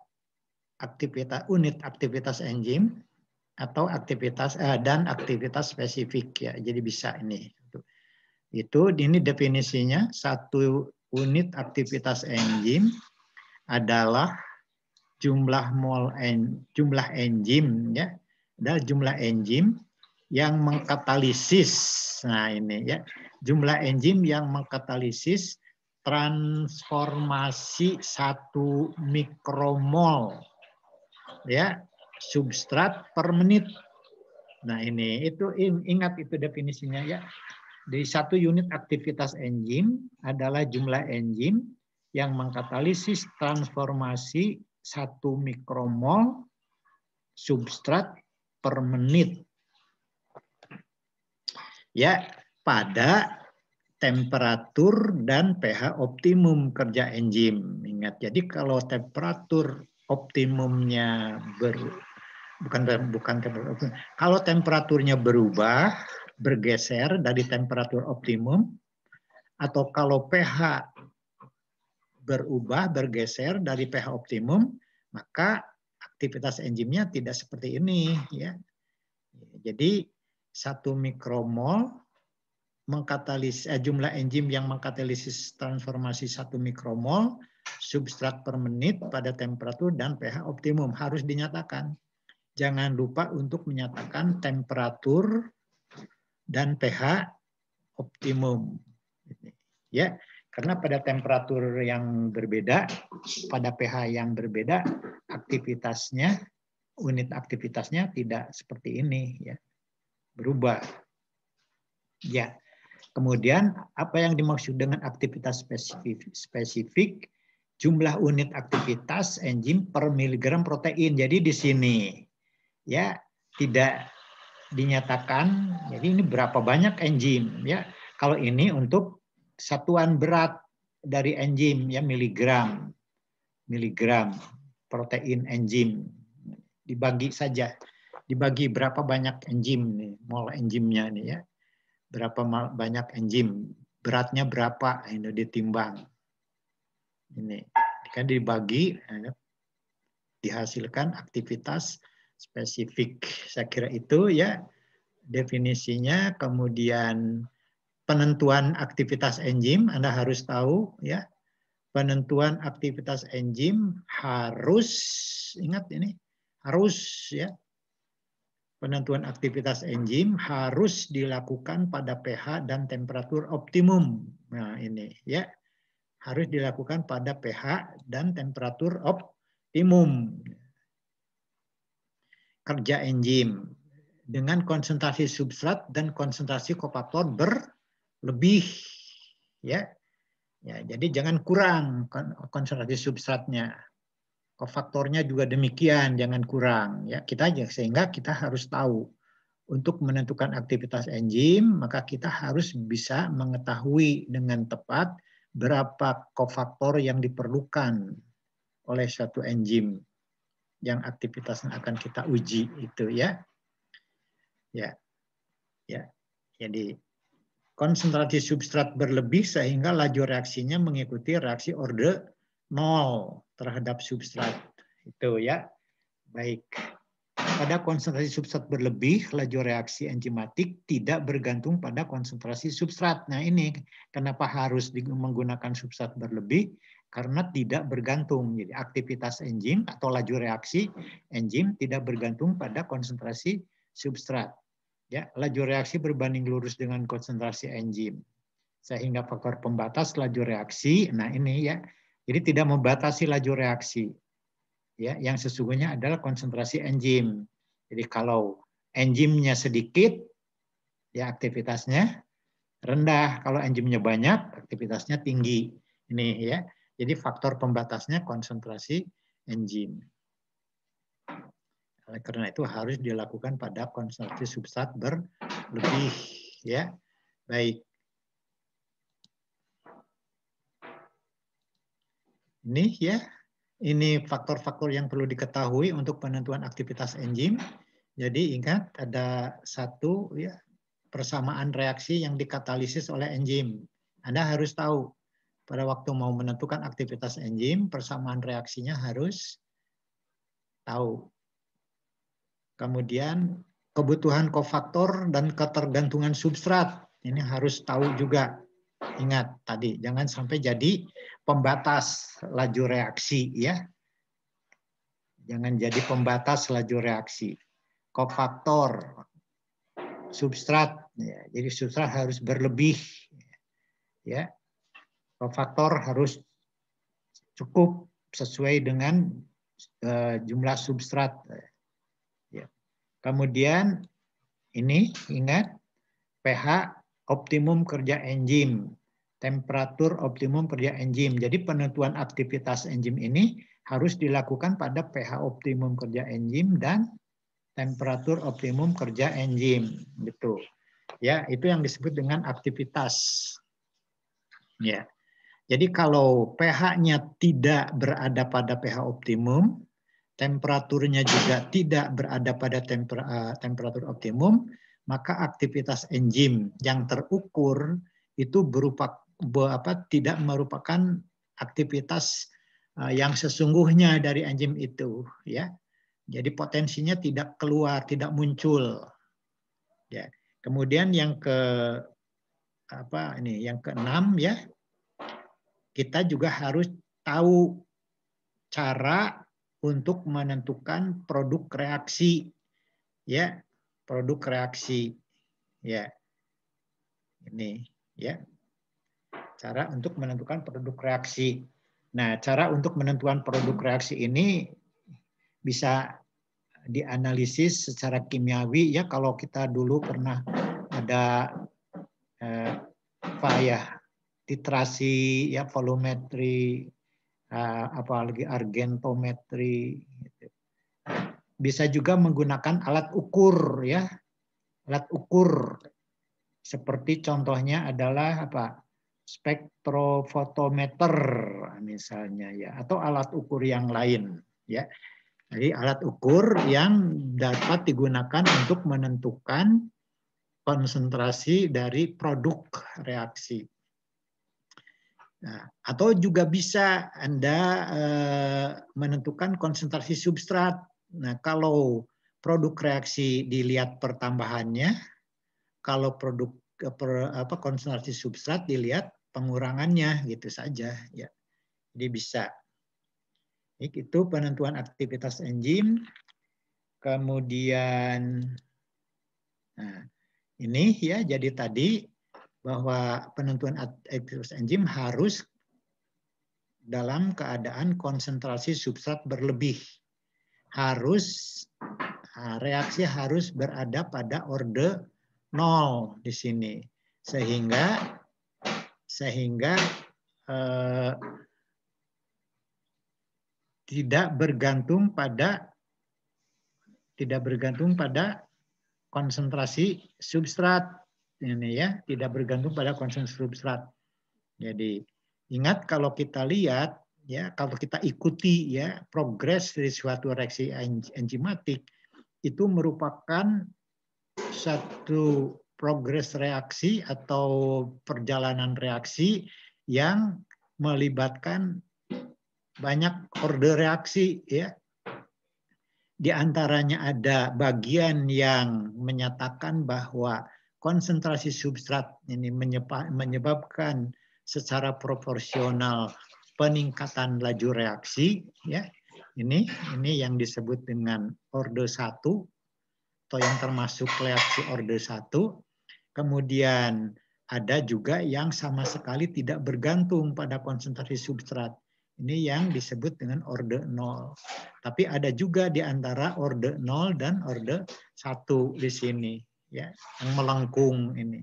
aktivitas unit aktivitas enzim atau aktivitas dan aktivitas spesifik ya. Jadi bisa ini. Itu ini definisinya, satu unit aktivitas enzim adalah jumlah enzim ya. Adalah jumlah enzim yang mengkatalisis. Nah, ini ya. Jumlah enzim yang mengkatalisis transformasi 1 mikromol ya substrat per menit. Nah, ini itu ingat itu definisinya ya. Di satu unit aktivitas enzim adalah jumlah enzim yang mengkatalisis transformasi 1 mikromol substrat per menit. Ya, pada temperatur dan pH optimum kerja enzim. Ingat, jadi kalau temperatur optimumnya kalau temperaturnya berubah, bergeser dari temperatur optimum, atau kalau pH berubah, bergeser dari pH optimum, maka aktivitas enzimnya tidak seperti ini. Ya. Jadi 1 mikromol jumlah enzim yang mengkatalisis transformasi 1 mikromol substrat per menit pada temperatur dan pH optimum harus dinyatakan. Jangan lupa untuk menyatakan temperatur dan pH optimum. Ya, karena pada temperatur yang berbeda, pada pH yang berbeda, aktivitasnya, unit aktivitasnya tidak seperti ini, ya, berubah. Ya, kemudian apa yang dimaksud dengan aktivitas spesifik? Jumlah unit aktivitas enzim per miligram protein. Jadi di sini ya tidak dinyatakan. Jadi ini berapa banyak enzim ya? Kalau ini untuk satuan berat dari enzim ya miligram protein enzim dibagi saja, dibagi berapa banyak enzim nih, mol enzimnya nih ya, berapa banyak enzim, beratnya berapa ini ditimbang, ini kan dibagi, dihasilkan aktivitas spesifik. Saya kira itu ya definisinya. Kemudian penentuan aktivitas enzim Anda harus tahu ya. Penentuan aktivitas enzim harus, ingat ini, harus ya. Penentuan aktivitas enzim harus dilakukan pada pH dan temperatur optimum. Nah, ini ya. Harus dilakukan pada pH dan temperatur optimum. Kerja enzim dengan konsentrasi substrat dan konsentrasi kofaktor berlebih ya. Ya, jadi jangan kurang konsentrasi substratnya. Kofaktornya juga demikian, jangan kurang ya. Sehingga kita harus tahu untuk menentukan aktivitas enzim, maka kita harus bisa mengetahui dengan tepat berapa kofaktor yang diperlukan oleh suatu enzim yang aktivitas yang akan kita uji itu ya. Ya. Ya. Jadi konsentrasi substrat berlebih sehingga laju reaksinya mengikuti reaksi orde 0 terhadap substrat. Itu ya. Baik. Pada konsentrasi substrat berlebih, laju reaksi enzimatik tidak bergantung pada konsentrasi substrat. Nah ini kenapa harus menggunakan substrat berlebih? Karena tidak bergantung. Jadi aktivitas enzim atau laju reaksi enzim tidak bergantung pada konsentrasi substrat. Ya, laju reaksi berbanding lurus dengan konsentrasi enzim. Sehingga faktor pembatas laju reaksi, nah ini ya, jadi tidak membatasi laju reaksi. Ya, yang sesungguhnya adalah konsentrasi enzim. Jadi kalau enzimnya sedikit, ya aktivitasnya rendah. Kalau enzimnya banyak, aktivitasnya tinggi. Ini ya. Jadi faktor pembatasnya konsentrasi enzim. Oleh karena itu harus dilakukan pada konsentrasi substrat berlebih. Ya, baik. Ini ya, ini faktor-faktor yang perlu diketahui untuk penentuan aktivitas enzim. Jadi ingat ada satu ya persamaan reaksi yang dikatalisis oleh enzim. Anda harus tahu pada waktu mau menentukan aktivitas enzim, persamaan reaksinya harus tahu. Kemudian kebutuhan kofaktor dan ketergantungan substrat ini harus tahu juga. Ingat tadi, jangan sampai jadi pembatas laju reaksi ya. Jangan jadi pembatas laju reaksi. Kofaktor, substrat, ya. Jadi substrat harus berlebih, ya. Kofaktor harus cukup sesuai dengan jumlah substrat. Ya. Kemudian ini ingat pH optimum kerja enzim, temperatur optimum kerja enzim. Jadi penentuan aktivitas enzim ini harus dilakukan pada pH optimum kerja enzim dan temperatur optimum kerja enzim. Gitu. Ya, itu yang disebut dengan aktivitas. Ya. Jadi kalau pH-nya tidak berada pada pH optimum, temperaturnya juga tidak berada pada temperatur optimum, maka aktivitas enzim yang terukur itu tidak merupakan aktivitas yang sesungguhnya dari enzim itu, ya. Jadi potensinya tidak keluar, tidak muncul. Ya. Kemudian yang keenam ya, kita juga harus tahu cara untuk menentukan produk reaksi, ya, produk reaksi, ya, ini, ya, cara untuk menentukan produk reaksi. Nah, cara untuk menentukan produk reaksi ini bisa dianalisis secara kimiawi, ya. Kalau kita dulu pernah ada titrasi, ya, volumetri, apalagi argentometri. Bisa juga menggunakan alat ukur, ya, alat ukur seperti contohnya adalah spektrofotometer misalnya, ya, atau alat ukur yang lain, ya. Jadi alat ukur yang dapat digunakan untuk menentukan konsentrasi dari produk reaksi. Nah, atau juga bisa Anda menentukan konsentrasi substrat. Nah, kalau produk reaksi dilihat pertambahannya, kalau produk konsentrasi substrat dilihat pengurangannya, gitu saja, ya. Jadi bisa. Itu penentuan aktivitas enzim. Kemudian, nah, ini ya, jadi tadi bahwa penentuan aktivitas enzim harus dalam keadaan konsentrasi substrat berlebih. Reaksi harus berada pada orde 0 di sini. Sehingga tidak bergantung pada konsentrasi substrat ini, ya, tidak bergantung pada konsentrasi substrat. Jadi ingat, kalau kita lihat, ya, kalau kita ikuti, ya, progres dari suatu reaksi enzimatik itu merupakan satu progres reaksi atau perjalanan reaksi yang melibatkan banyak orde reaksi, ya. Di antaranya ada bagian yang menyatakan bahwa konsentrasi substrat ini menyebabkan secara proporsional peningkatan laju reaksi, ya. Ini yang disebut dengan orde 1. atau yang termasuk reaksi orde 1. Kemudian ada juga yang sama sekali tidak bergantung pada konsentrasi substrat. Ini yang disebut dengan orde 0. Tapi ada juga di antara orde 0 dan orde 1 di sini, ya, yang melengkung ini.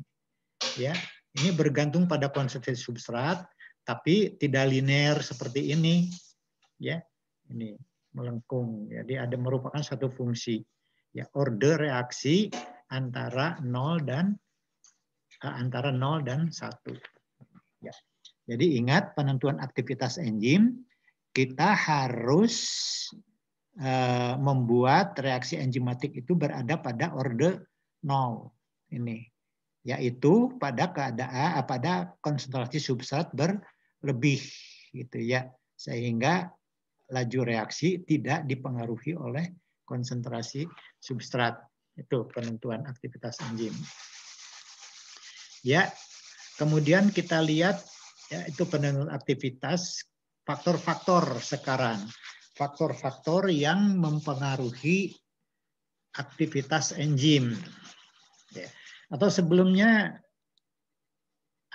Ya, ini bergantung pada konsentrasi substrat, tapi tidak linear seperti ini, ya. Ini melengkung. Jadi ada merupakan satu fungsi, ya, orde reaksi antara 0 dan 1. Ya. Jadi ingat penentuan aktivitas enzim, kita harus membuat reaksi enzimatik itu berada pada orde 0 ini, yaitu pada keadaan pada konsentrasi substrat berlebih gitu ya, sehingga laju reaksi tidak dipengaruhi oleh konsentrasi substrat. Itu penentuan aktivitas enzim. Ya, kemudian kita lihat, ya, itu penentuan aktivitas, faktor-faktor sekarang. Faktor-faktor yang mempengaruhi aktivitas enzim. Ya. Atau sebelumnya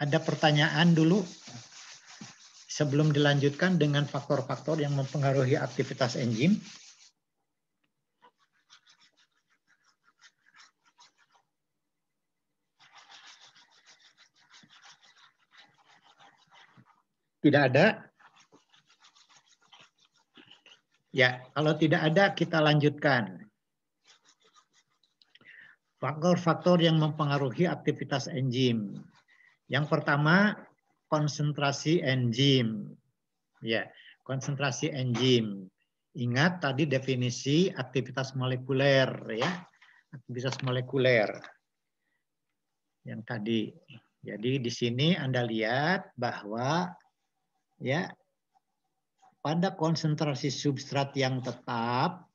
ada pertanyaan dulu sebelum dilanjutkan dengan faktor-faktor yang mempengaruhi aktivitas enzim. Tidak ada? Ya, kalau tidak ada kita lanjutkan. Faktor-faktor yang mempengaruhi aktivitas enzim. Yang pertama, konsentrasi enzim. Ya, konsentrasi enzim. Ingat tadi definisi aktivitas molekuler, ya. Aktivitas molekuler. Yang tadi. Jadi di sini Anda lihat bahwa, ya, pada konsentrasi substrat yang tetap,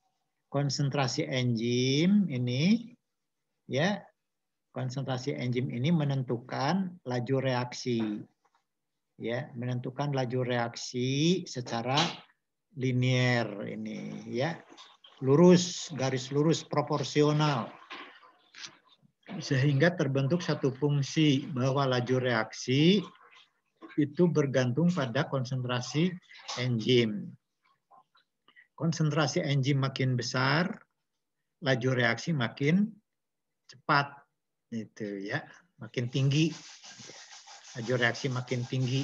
konsentrasi enzim ini, ya, konsentrasi enzim ini menentukan laju reaksi, ya, menentukan laju reaksi secara linear ini, ya, lurus, garis lurus, proporsional, sehingga terbentuk satu fungsi bahwa laju reaksi itu bergantung pada konsentrasi enzim. Konsentrasi enzim makin besar, laju reaksi makin cepat, itu ya, makin tinggi, laju reaksi makin tinggi.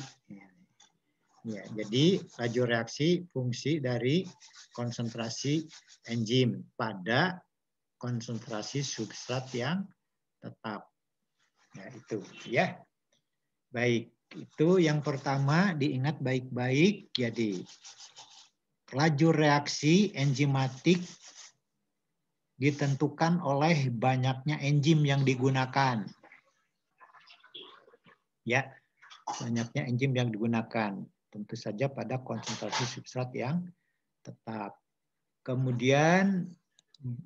Ya, jadi laju reaksi fungsi dari konsentrasi enzim pada konsentrasi substrat yang tetap. Ya, itu ya. Baik. Itu yang pertama, diingat baik-baik. Jadi laju reaksi enzimatik ditentukan oleh banyaknya enzim yang digunakan. Ya, banyaknya enzim yang digunakan. Tentu saja pada konsentrasi substrat yang tetap. Kemudian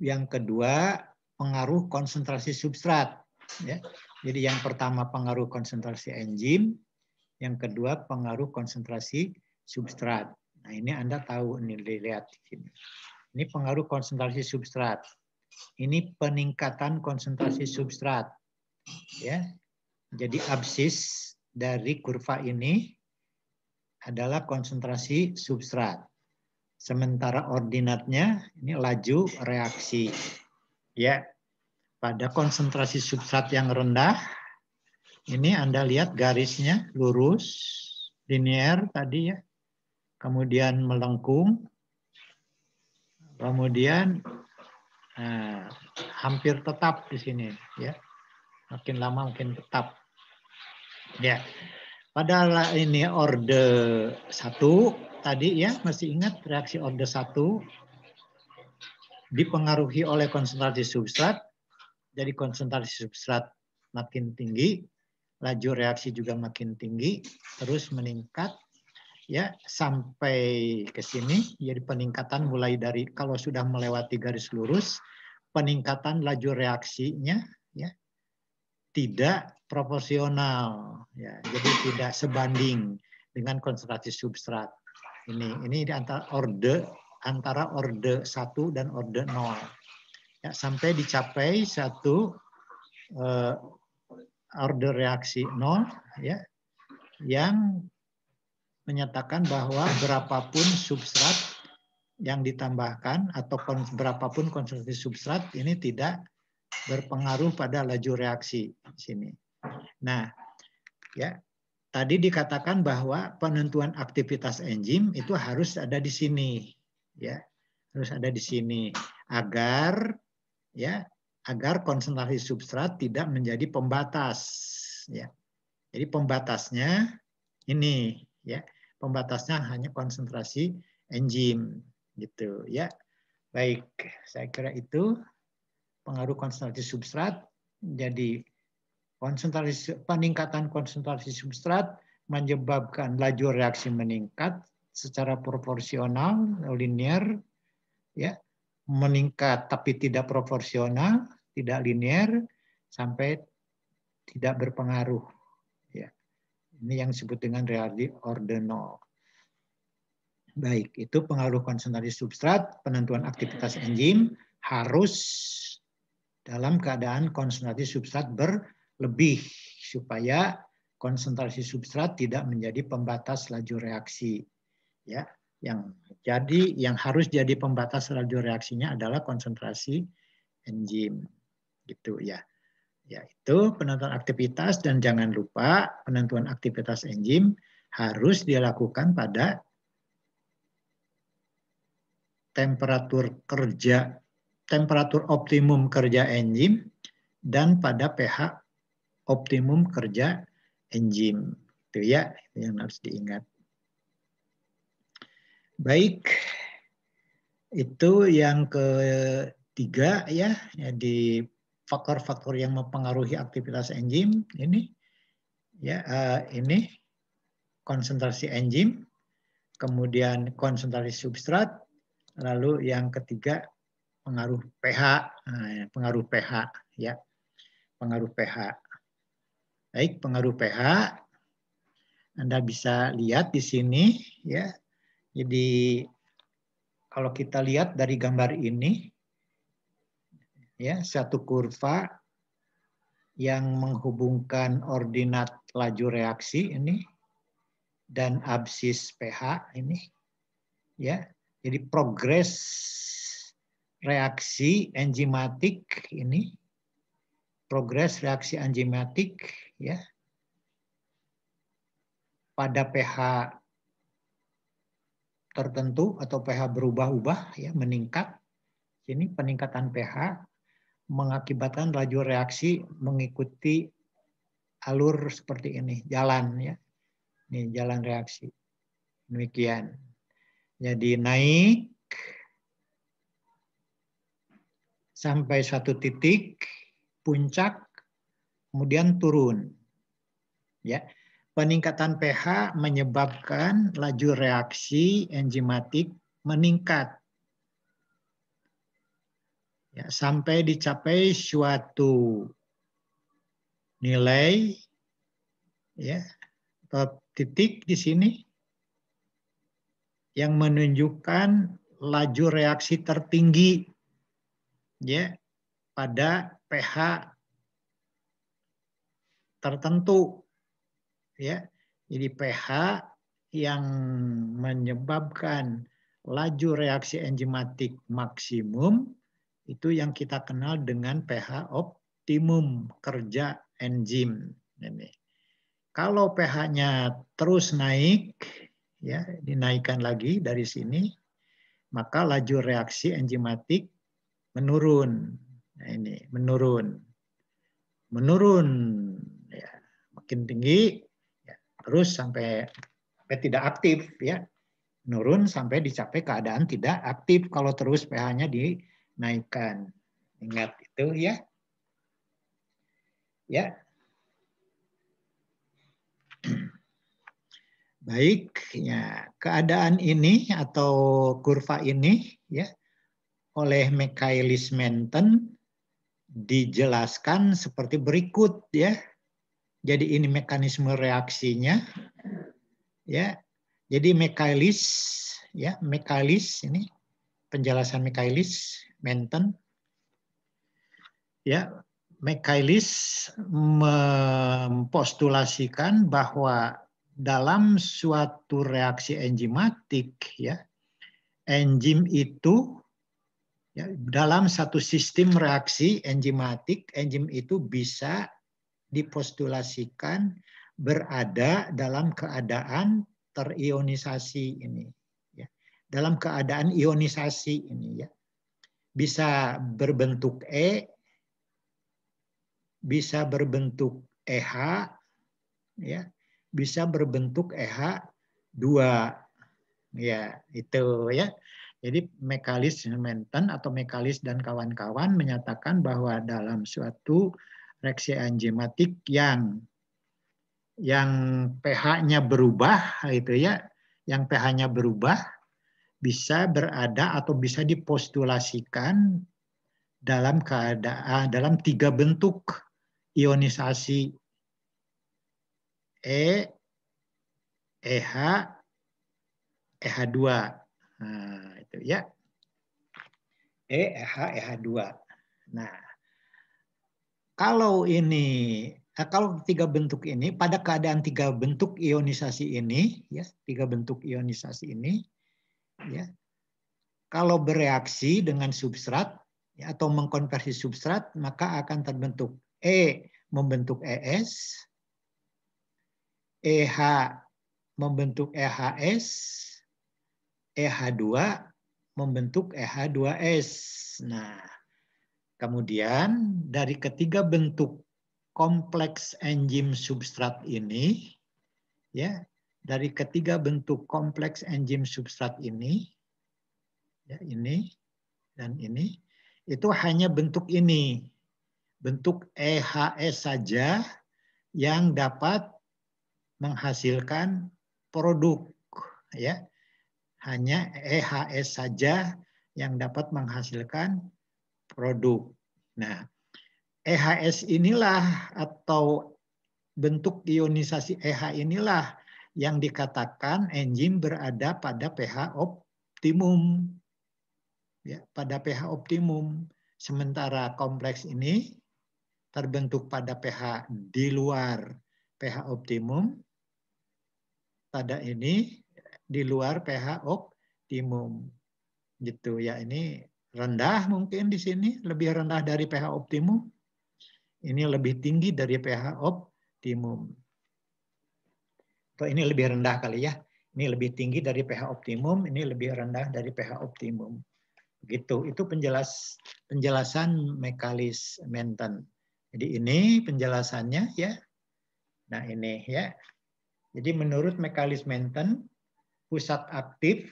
yang kedua, pengaruh konsentrasi substrat. Ya. Jadi yang pertama pengaruh konsentrasi enzim, yang kedua pengaruh konsentrasi substrat. Nah, ini Anda tahu, ini dilihat di sini. Ini pengaruh konsentrasi substrat. Ini peningkatan konsentrasi substrat. Ya. Jadi absis dari kurva ini adalah konsentrasi substrat. Sementara ordinatnya ini laju reaksi. Ya. Pada konsentrasi substrat yang rendah, ini Anda lihat garisnya lurus, linear tadi ya. Kemudian melengkung. Kemudian hampir tetap di sini ya. Makin lama makin tetap. Ya. Pada ini orde 1 tadi ya, masih ingat reaksi orde 1 dipengaruhi oleh konsentrasi substrat. Jadi konsentrasi substrat makin tinggi, laju reaksi juga makin tinggi, terus meningkat ya sampai ke sini. Jadi peningkatan mulai dari kalau sudah melewati garis lurus, peningkatan laju reaksinya ya tidak proporsional ya. Jadi tidak sebanding dengan konsentrasi substrat. Ini di antara orde 1 dan orde 0. ya, sampai dicapai satu order reaksi 0 ya, yang menyatakan bahwa berapapun substrat yang ditambahkan atau berapapun konsentrasi substrat ini tidak berpengaruh pada laju reaksi di sini. Nah, ya, tadi dikatakan bahwa penentuan aktivitas enzim itu harus ada di sini, ya, harus ada di sini agar, ya, agar konsentrasi substrat tidak menjadi pembatas, ya. Jadi pembatasnya ini, ya, pembatasnya hanya konsentrasi enzim, gitu, ya. Baik, saya kira itu pengaruh konsentrasi substrat. Jadi peningkatan konsentrasi substrat menyebabkan laju reaksi meningkat secara proporsional, linear, ya, meningkat tapi tidak proporsional, tidak linear, sampai tidak berpengaruh. Ya. Ini yang disebut dengan reaksi order 0. Baik, itu pengaruh konsentrasi substrat, penentuan aktivitas enzim harus dalam keadaan konsentrasi substrat berlebih supaya konsentrasi substrat tidak menjadi pembatas laju reaksi. Ya, yang harus jadi pembatas laju reaksinya adalah konsentrasi enzim. Gitu ya. Ya, itu penentuan aktivitas, dan jangan lupa penentuan aktivitas enzim harus dilakukan pada temperatur optimum kerja enzim dan pada pH optimum kerja enzim. Itu ya, yang harus diingat. Baik, itu yang ketiga ya, di faktor-faktor yang mempengaruhi aktivitas enzim ini ya, ini konsentrasi enzim, kemudian konsentrasi substrat, lalu yang ketiga pengaruh pH, pengaruh pH ya, pengaruh pH. Baik, pengaruh pH Anda bisa lihat di sini ya. Jadi kalau kita lihat dari gambar ini ya, satu kurva yang menghubungkan ordinat laju reaksi ini dan absis pH ini ya. Jadi progres reaksi enzimatik ini, progres reaksi enzimatik ya pada pH tertentu atau pH berubah-ubah ya, meningkat. Ini peningkatan pH mengakibatkan laju reaksi mengikuti alur seperti ini, jalan ya. Ini jalan reaksi. Demikian. Jadi naik sampai satu titik puncak, kemudian turun. Ya. Peningkatan pH menyebabkan laju reaksi enzimatik meningkat. Ya, sampai dicapai suatu nilai ya, titik di sini yang menunjukkan laju reaksi tertinggi ya pada pH tertentu ya. Jadi pH yang menyebabkan laju reaksi enzimatik maksimum itu yang kita kenal dengan pH optimum kerja enzim. Ini. Kalau pH-nya terus naik, ya dinaikkan lagi dari sini, maka laju reaksi enzimatik menurun. Nah ini menurun, ya, makin tinggi, ya, terus sampai tidak aktif, ya, menurun sampai dicapai keadaan tidak aktif kalau terus pH-nya dinaikkan. Ingat itu ya. Ya. Baik, ya, keadaan ini atau kurva ini ya oleh Michaelis Menten dijelaskan seperti berikut ya. Jadi ini mekanisme reaksinya ya. Jadi Michaelis ya, Michaelis ini penjelasan Michaelis Menten ya, Michaelis mempostulasikan bahwa dalam suatu reaksi enzimatik, ya, enzim itu, ya, dalam satu sistem reaksi enzimatik, enzim itu bisa dipostulasikan berada dalam keadaan terionisasi ini, ya. Dalam keadaan ionisasi ini, ya, bisa berbentuk E, bisa berbentuk EH, ya, bisa berbentuk EH2, ya, itu, ya. Jadi Michaelis Menten atau Michaelis dan kawan-kawan menyatakan bahwa dalam suatu reaksi enzimatik yang pH-nya berubah, itu ya, yang pH-nya berubah bisa berada atau bisa dipostulasikan dalam keadaan dalam 3 bentuk ionisasi, E, EH, EH2. Nah, itu ya. E, EH, EH2. Nah, kalau ini, kalau 3 bentuk ini, pada keadaan 3 bentuk ionisasi ini, ya, 3 bentuk ionisasi ini, ya, kalau bereaksi dengan substrat, ya, atau mengkonversi substrat, maka akan terbentuk E membentuk ES, EH membentuk EHS, EH2 membentuk EH2S. Nah, kemudian dari ketiga bentuk kompleks enzim substrat ini, ya, dari ketiga bentuk kompleks enzim substrat ini, ya, ini dan ini, itu hanya bentuk ini, bentuk EHS saja yang dapat menghasilkan produk, ya, hanya EHS saja yang dapat menghasilkan produk. Nah, EHS inilah atau bentuk ionisasi EH inilah yang dikatakan enzim berada pada pH optimum, ya, pada pH optimum. Sementara kompleks ini terbentuk pada pH di luar pH optimum, pada ini di luar pH optimum, gitu ya. Ini rendah mungkin di sini, lebih rendah dari pH optimum. Ini lebih tinggi dari pH optimum. Atau ini lebih rendah kali ya. Ini lebih tinggi dari pH optimum, ini lebih rendah dari pH optimum. Gitu. Itu penjelasan Michaelis Menten. Jadi ini penjelasannya, ya. Nah, ini, ya. Jadi menurut Michaelis Menten, pusat aktif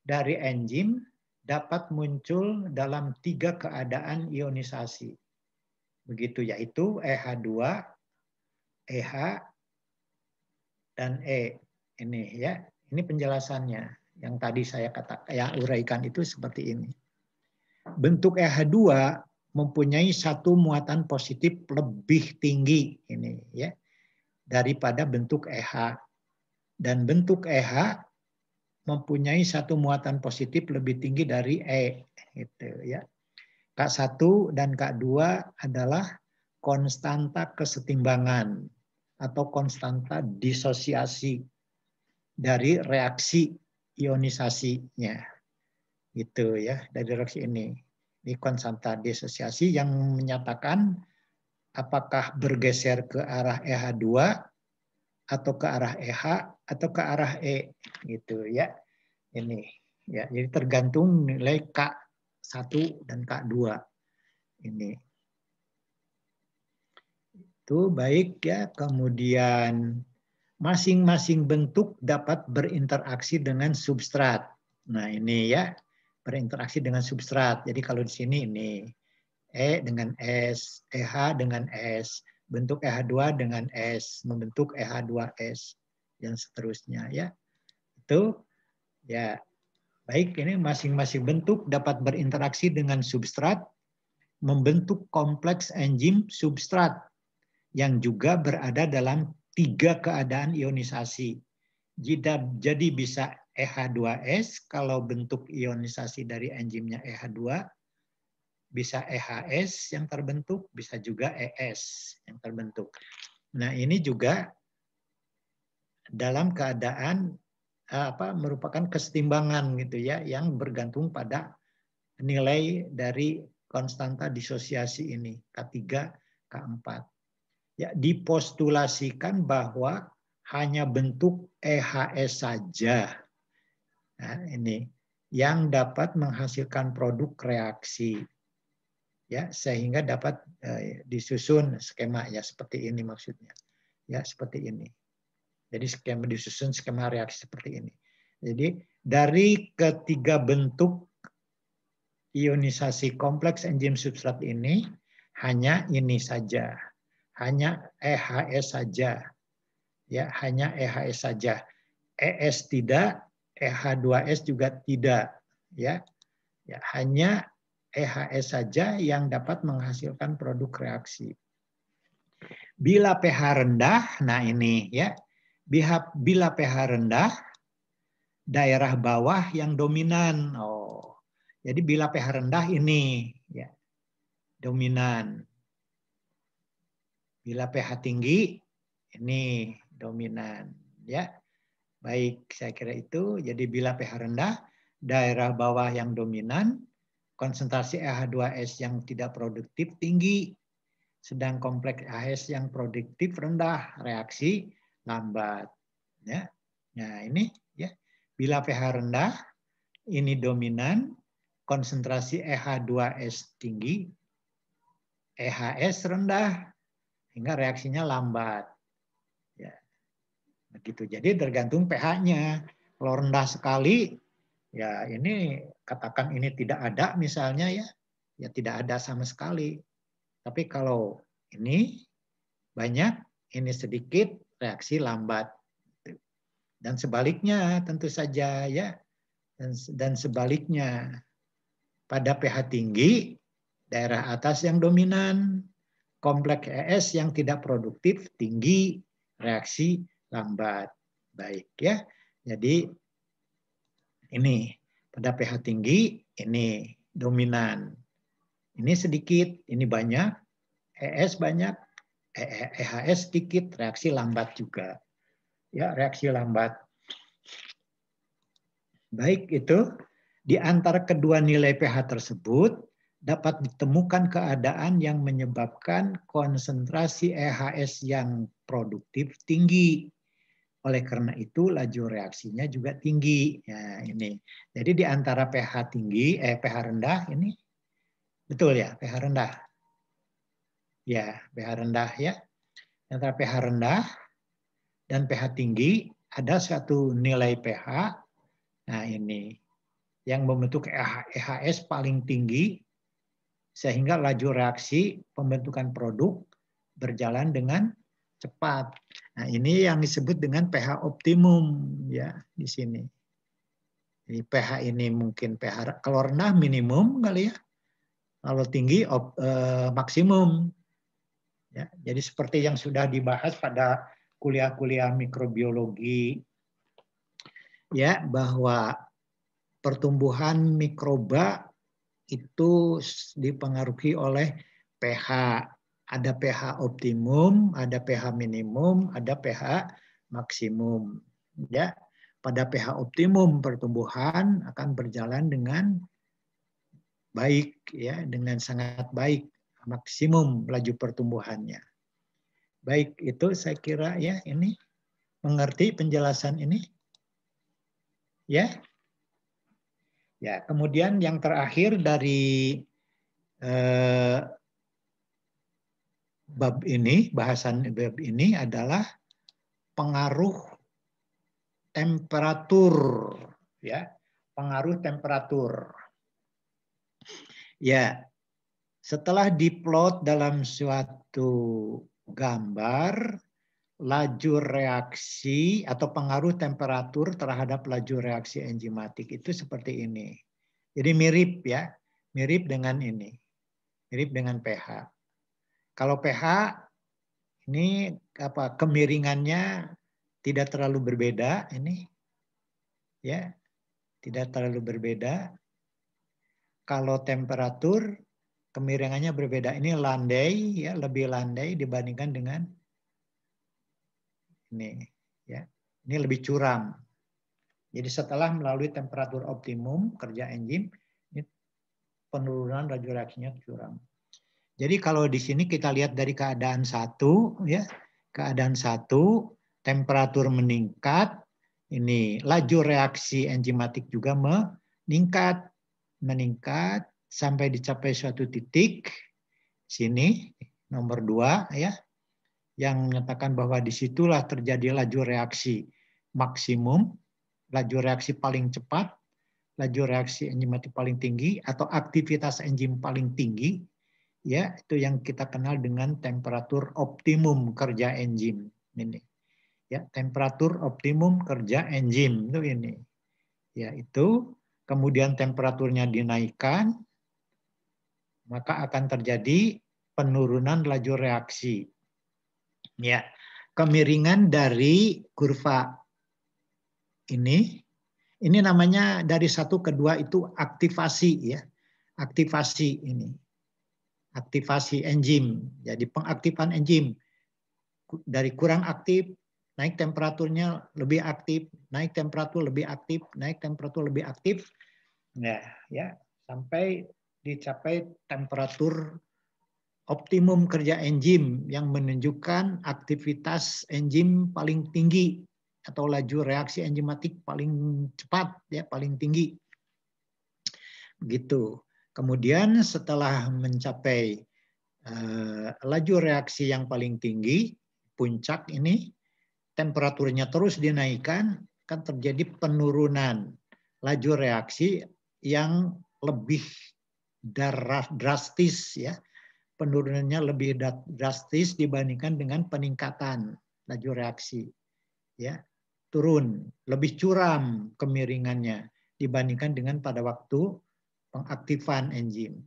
dari enzim dapat muncul dalam 3 keadaan ionisasi. Begitu, yaitu EH2, EH, dan E. Ini, ya. Ini penjelasannya. Yang tadi saya uraikan itu seperti ini. Bentuk EH2 mempunyai satu muatan positif lebih tinggi ini, ya, daripada bentuk EH. Dan bentuk EH mempunyai satu muatan positif lebih tinggi dari E. Gitu, ya. K1 dan K2 adalah konstanta kesetimbangan atau konstanta disosiasi dari reaksi ionisasinya. Gitu, ya, dari reaksi ini. Ini konstanta disosiasi yang menyatakan apakah bergeser ke arah EH2 atau ke arah EH atau ke arah E, gitu, ya. Ini, ya, jadi tergantung nilai K1 dan K2 ini. Itu baik, ya. Kemudian masing-masing bentuk dapat berinteraksi dengan substrat. Nah, ini, ya, berinteraksi dengan substrat. Jadi kalau di sini ini E dengan S, EH dengan S, bentuk EH2 dengan S, membentuk EH2S, dan seterusnya, ya. Itu, ya, baik, ini masing-masing bentuk dapat berinteraksi dengan substrat, membentuk kompleks enzim substrat yang juga berada dalam 3 keadaan ionisasi. Jadi bisa EH2S kalau bentuk ionisasi dari enzimnya EH2, bisa EHS yang terbentuk, bisa juga ES yang terbentuk. Nah, ini juga dalam keadaan merupakan kesetimbangan gitu ya, yang bergantung pada nilai dari konstanta disosiasi ini, K3, K4. Ya, dipostulasikan bahwa hanya bentuk EHS saja, nah, ini yang dapat menghasilkan produk reaksi, ya, sehingga dapat disusun skema ya seperti ini maksudnya, ya seperti ini. Jadi disusun skema reaksi seperti ini. Jadi dari ketiga bentuk ionisasi kompleks enzim substrat ini hanya ini saja, hanya EHS saja, ya hanya EHS saja. ES tidak, EH2S juga tidak, ya, ya hanya EHS saja yang dapat menghasilkan produk reaksi. Bila pH rendah, nah ini ya. Bila pH rendah, daerah bawah yang dominan. Oh, jadi bila pH rendah ini ya dominan. Bila pH tinggi ini dominan. Ya, baik saya kira itu. Jadi bila pH rendah, daerah bawah yang dominan, konsentrasi EH2S yang tidak produktif tinggi, sedang kompleks AS yang produktif rendah, reaksi lambat. Ya. Nah ini ya, bila pH rendah ini dominan, konsentrasi EH2S tinggi, EHS rendah, hingga reaksinya lambat. Ya, begitu. Jadi tergantung pH-nya. Kalau rendah sekali, ya ini katakan ini tidak ada misalnya ya, ya tidak ada sama sekali. Tapi kalau ini banyak, ini sedikit, reaksi lambat. Dan sebaliknya tentu saja ya. Dan sebaliknya pada pH tinggi, daerah atas yang dominan, kompleks ES yang tidak produktif tinggi, reaksi lambat. Baik ya. Jadi ini pada pH tinggi ini dominan. Ini sedikit, ini banyak, ES banyak, EHS sedikit, reaksi lambat juga. Ya, reaksi lambat. Baik, itu di antara kedua nilai pH tersebut dapat ditemukan keadaan yang menyebabkan konsentrasi EHS yang produktif tinggi. Oleh karena itu laju reaksinya juga tinggi. Ya, ini. Jadi di antara pH tinggi, pH rendah ini betul ya, pH rendah. Ya, pH rendah ya. Antara pH rendah dan pH tinggi ada satu nilai pH. Nah, ini yang membentuk EHS paling tinggi sehingga laju reaksi pembentukan produk berjalan dengan cepat. Nah, ini yang disebut dengan pH optimum ya di sini. Jadi pH ini mungkin pH kalau rendah minimum kali ya. Kalau tinggi maksimum. Ya, jadi seperti yang sudah dibahas pada kuliah-kuliah mikrobiologi ya bahwa pertumbuhan mikroba itu dipengaruhi oleh pH. Ada pH optimum, ada pH minimum, ada pH maksimum. Ya, pada pH optimum pertumbuhan akan berjalan dengan baik ya, dengan sangat baik, maksimum laju pertumbuhannya. Baik, itu saya kira ya ini mengerti penjelasan ini? Ya. Ya, kemudian yang terakhir dari bab ini, bahasan bab ini adalah pengaruh temperatur, ya, pengaruh temperatur. Ya, setelah diplot dalam suatu gambar, laju reaksi atau pengaruh temperatur terhadap laju reaksi enzimatik itu seperti ini. Jadi mirip ya, mirip dengan ini, mirip dengan pH. Kalau pH ini apa kemiringannya tidak terlalu berbeda ini, ya tidak terlalu berbeda. Kalau temperatur kemiringannya berbeda. Ini landai, ya, lebih landai dibandingkan dengan ini, ya. Ini lebih curam. Jadi setelah melalui temperatur optimum kerja enzim, ini penurunan laju reaksinya curam. Jadi kalau di sini kita lihat dari keadaan 1, ya, keadaan 1 temperatur meningkat, ini laju reaksi enzimatik juga meningkat sampai dicapai suatu titik. Sini nomor 2, ya, yang menyatakan bahwa disitulah terjadi laju reaksi maksimum, laju reaksi paling cepat, laju reaksi enzimatik paling tinggi, atau aktivitas enzim paling tinggi, ya, itu yang kita kenal dengan temperatur optimum kerja enzim. Ini, ya, temperatur optimum kerja enzim itu ini, ya, itu kemudian temperaturnya dinaikkan, maka akan terjadi penurunan laju reaksi. Ya, kemiringan dari kurva ini namanya dari 1 ke 2 itu aktivasi, ya. Aktivasi ini. Aktivasi enzim. Jadi pengaktifan enzim dari kurang aktif, naik temperaturnya lebih aktif, naik temperatur lebih aktif, naik temperatur lebih aktif. Nah, ya, sampai dicapai temperatur optimum kerja enzim yang menunjukkan aktivitas enzim paling tinggi atau laju reaksi enzimatik paling cepat, ya, paling tinggi. Begitu. Kemudian setelah mencapai laju reaksi yang paling tinggi, puncak ini, temperaturnya terus dinaikkan, akan terjadi penurunan laju reaksi yang lebih drastis, ya. Penurunannya lebih drastis dibandingkan dengan peningkatan laju reaksi, ya, turun, lebih curam kemiringannya dibandingkan dengan pada waktu pengaktifan enzim,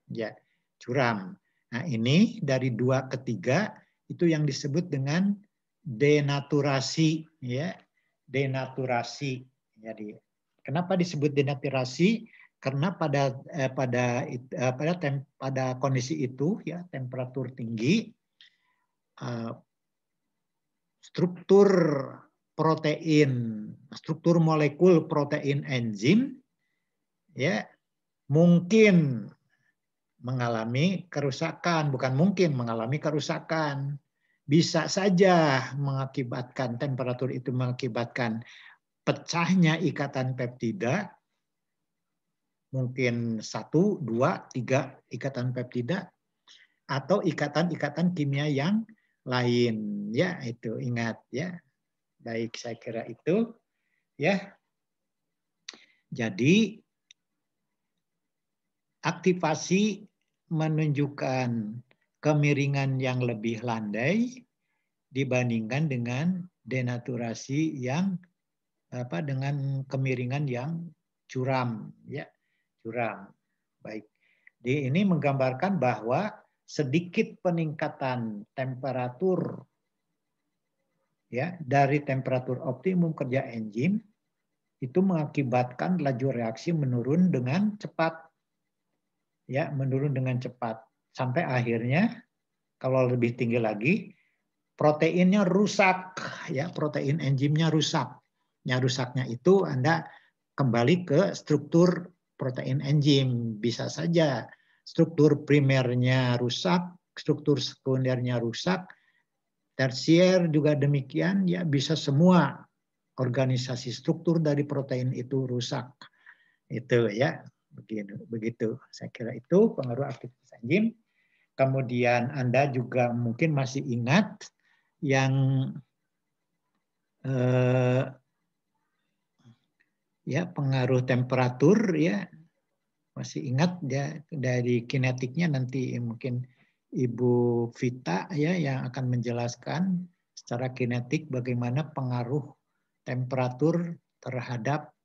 ya, curam. Nah, ini dari 2 ke 3 itu yang disebut dengan denaturasi, ya, denaturasi. Jadi kenapa disebut denaturasi? Karena pada kondisi itu, ya, temperatur tinggi, struktur protein, struktur molekul protein enzim, ya, mungkin mengalami kerusakan, bukan mungkin mengalami kerusakan. Bisa saja mengakibatkan, temperatur itu mengakibatkan pecahnya ikatan peptida, mungkin 1, 2, 3 ikatan peptida, atau ikatan-ikatan kimia yang lain, ya, itu ingat, ya. Baik, saya kira itu, ya. Jadi aktivasi menunjukkan kemiringan yang lebih landai dibandingkan dengan denaturasi yang dengan kemiringan yang curam, ya, curam. Baik. Ini menggambarkan bahwa sedikit peningkatan temperatur, ya, dari temperatur optimum kerja enzim itu mengakibatkan laju reaksi menurun dengan cepat, ya, menurun dengan cepat sampai akhirnya kalau lebih tinggi lagi proteinnya rusak, ya, protein enzimnya rusak. Yang rusaknya itu Anda kembali ke struktur protein enzim, bisa saja struktur primernya rusak, struktur sekundernya rusak, tersier juga demikian, ya, bisa semua organisasi struktur dari protein itu rusak. Itu, ya, begitu. Saya kira itu pengaruh aktivitas enzim. Kemudian Anda juga mungkin masih ingat yang ya, pengaruh temperatur, ya, masih ingat, ya, dari kinetiknya nanti mungkin Ibu Vita, ya, yang akan menjelaskan secara kinetik bagaimana pengaruh temperatur terhadap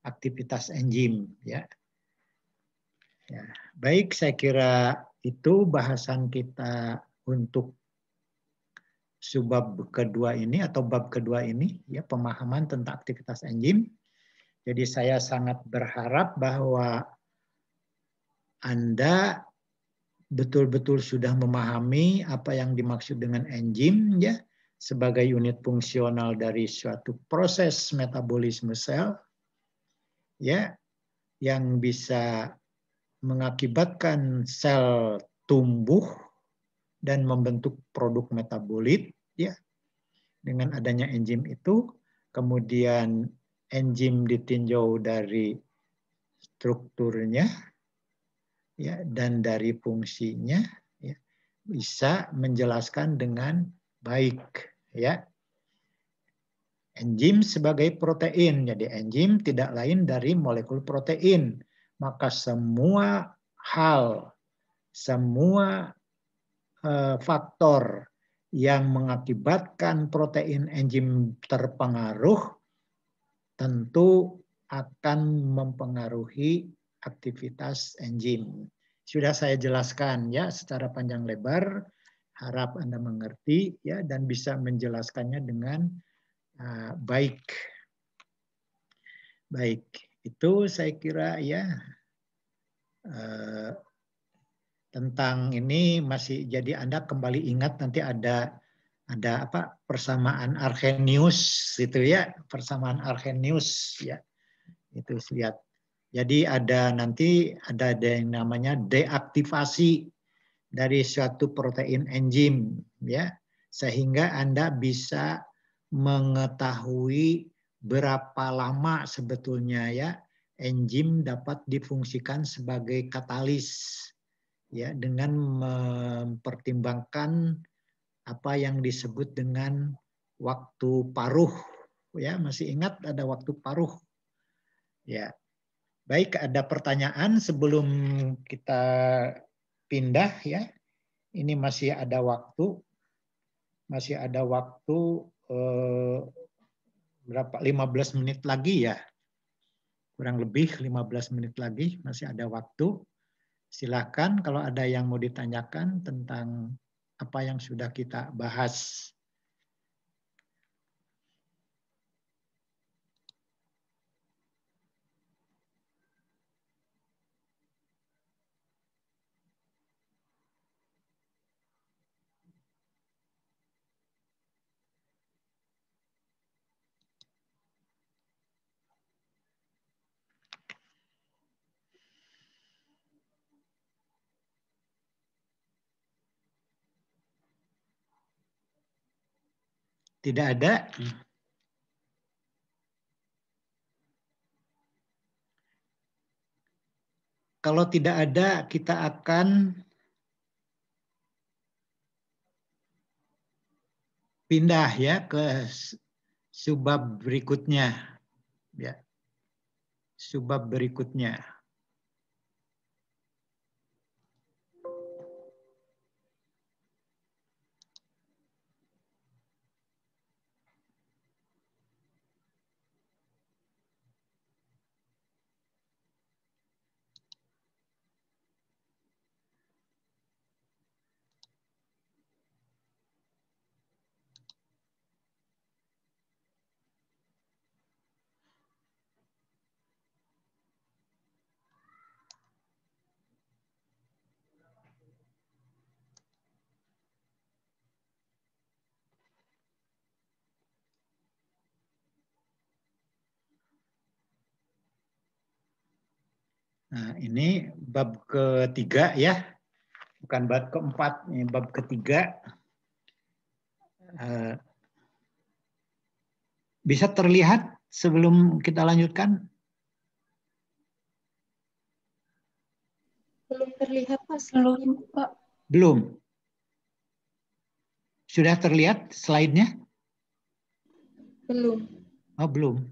aktivitas enzim, ya. Ya, baik, saya kira itu bahasan kita untuk subbab kedua ini atau bab kedua ini, ya, pemahaman tentang aktivitas enzim. Jadi saya sangat berharap bahwa Anda betul-betul sudah memahami apa yang dimaksud dengan enzim ya sebagai unit fungsional dari suatu proses metabolisme sel ya yang bisa mengakibatkan sel tumbuh dan membentuk produk metabolit ya dengan adanya enzim itu, kemudian enzim ditinjau dari strukturnya ya dan dari fungsinya ya, bisa menjelaskan dengan baik ya. Enzim sebagai protein, jadi enzim tidak lain dari molekul protein. Maka semua hal, semua faktor yang mengakibatkan protein enzim terpengaruh tentu akan mempengaruhi aktivitas enzim. Sudah saya jelaskan ya secara panjang lebar, harap Anda mengerti ya dan bisa menjelaskannya dengan baik. Baik, itu saya kira ya tentang ini masih jadi Anda kembali ingat nanti ada apa persamaan Arrhenius itu ya, persamaan Arrhenius ya. Itu lihat. Jadi ada nanti ada yang namanya deaktivasi dari suatu protein enzim ya sehingga Anda bisa mengetahui berapa lama sebetulnya ya enzim dapat difungsikan sebagai katalis ya dengan mempertimbangkan apa yang disebut dengan waktu paruh ya masih ingat ada waktu paruh ya. Baik, ada pertanyaan sebelum kita pindah ya. Ini masih ada waktu. Masih ada waktu berapa 15 menit lagi ya. Kurang lebih 15 menit lagi masih ada waktu. Silakan kalau ada yang mau ditanyakan tentang apa yang sudah kita bahas. Tidak ada. Kalau tidak ada, kita akan pindah ya ke subbab berikutnya. Ya. Subbab berikutnya. Nah, ini bab ketiga ya, bukan bab keempat, ini bab ketiga. Bisa terlihat sebelum kita lanjutkan? Belum terlihat, Pak. Belum, Pak. Belum. Sudah terlihat slide-nya? Belum. Oh, belum.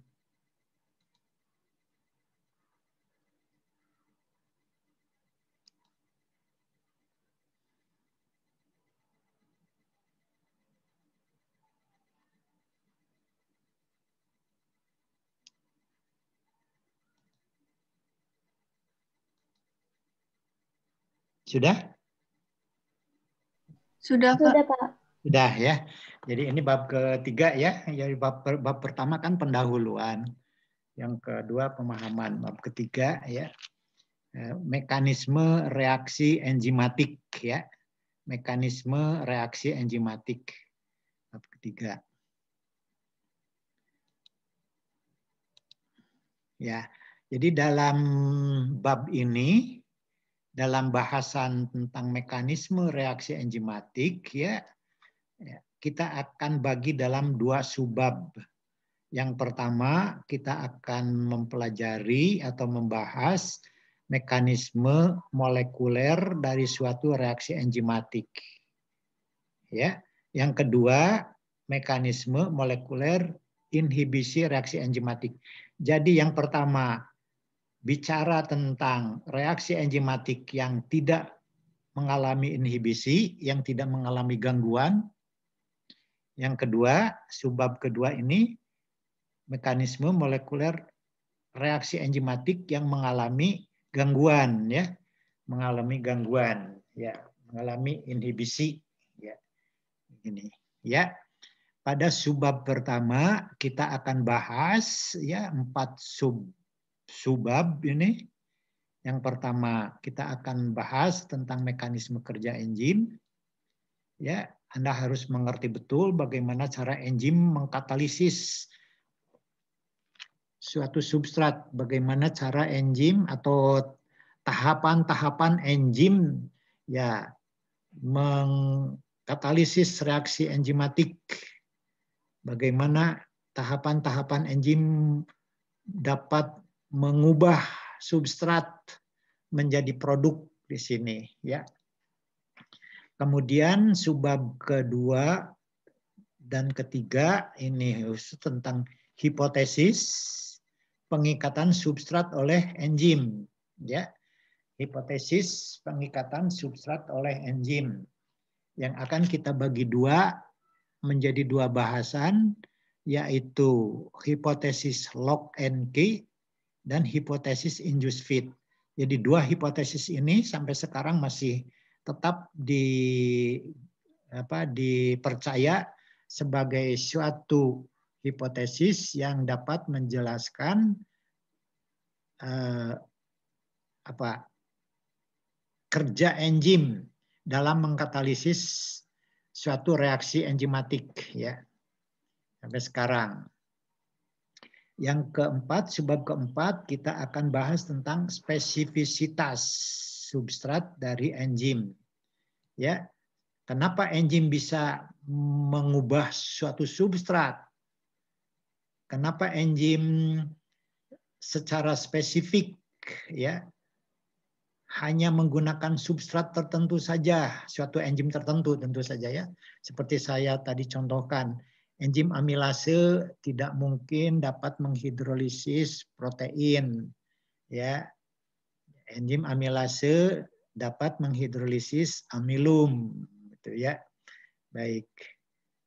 Sudah? Sudah, Pak. Sudah, Pak. Sudah ya. Jadi ini bab ketiga ya. Jadi bab pertama kan pendahuluan. Yang kedua pemahaman. Bab ketiga ya. mekanisme reaksi enzimatik ya. Mekanisme reaksi enzimatik. Bab ketiga. Ya. Jadi dalam bab ini, dalam bahasan tentang mekanisme reaksi enzimatik ya, kita akan bagi dalam 2 subbab. Yang pertama, kita akan mempelajari atau membahas mekanisme molekuler dari suatu reaksi enzimatik. Ya. Yang kedua, mekanisme molekuler inhibisi reaksi enzimatik. Jadi yang pertama, bicara tentang reaksi enzimatik yang tidak mengalami inhibisi, yang tidak mengalami gangguan. Yang kedua, subbab kedua ini, mekanisme molekuler reaksi enzimatik yang mengalami gangguan, ya, mengalami gangguan, ya, mengalami inhibisi, ya, ini, ya. Pada subbab pertama kita akan bahas, ya, 4 subbab ini. Yang pertama kita akan bahas tentang mekanisme kerja enzim, ya. Anda harus mengerti betul bagaimana cara enzim mengkatalisis suatu substrat, bagaimana cara enzim atau tahapan-tahapan enzim ya mengkatalisis reaksi enzimatik. Bagaimana tahapan-tahapan enzim dapat mengubah substrat menjadi produk di sini ya. Kemudian subbab kedua dan ketiga ini tentang hipotesis pengikatan substrat oleh enzim, ya. Hipotesis pengikatan substrat oleh enzim yang akan kita bagi menjadi 2 bahasan, yaitu hipotesis lock and key dan hipotesis induced fit. Jadi 2 hipotesis ini sampai sekarang masih tetap dipercaya sebagai suatu hipotesis yang dapat menjelaskan kerja enzim dalam mengkatalisis suatu reaksi enzimatik ya. Sampai sekarang. Yang keempat, subbab keempat kita akan bahas tentang spesifisitas substrat dari enzim. Ya. Kenapa enzim bisa mengubah suatu substrat? Kenapa enzim secara spesifik ya hanya menggunakan substrat tertentu saja, suatu enzim tertentu tentu saja ya. Seperti saya tadi contohkan, enzim amilase tidak mungkin dapat menghidrolisis protein ya. Enzim amilase dapat menghidrolisis amilum gitu ya. Baik.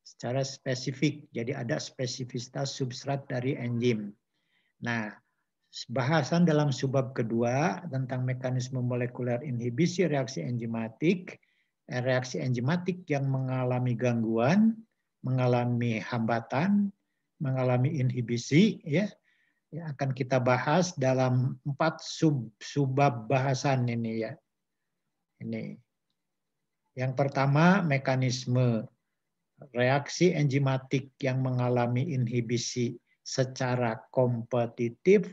Secara spesifik. Jadi ada spesifisitas substrat dari enzim. Nah, bahasan dalam subbab kedua tentang mekanisme molekuler inhibisi reaksi enzimatik yang mengalami gangguan, mengalami hambatan, mengalami inhibisi, ya akan kita bahas dalam 4 subbab bahasan ini ya. Ini. Yang pertama mekanisme reaksi enzimatik yang mengalami inhibisi secara kompetitif.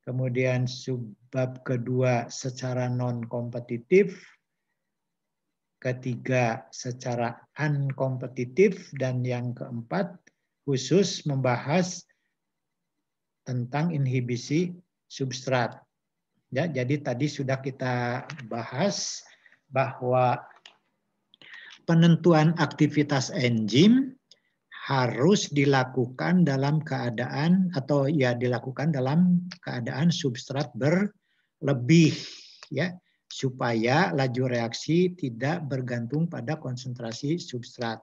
Kemudian subbab kedua secara non-kompetitif. Ketiga secara unkompetitif. Dan yang keempat khusus membahas tentang inhibisi substrat. Ya, jadi tadi sudah kita bahas bahwa penentuan aktivitas enzim harus dilakukan dalam keadaan substrat berlebih ya, supaya laju reaksi tidak bergantung pada konsentrasi substrat.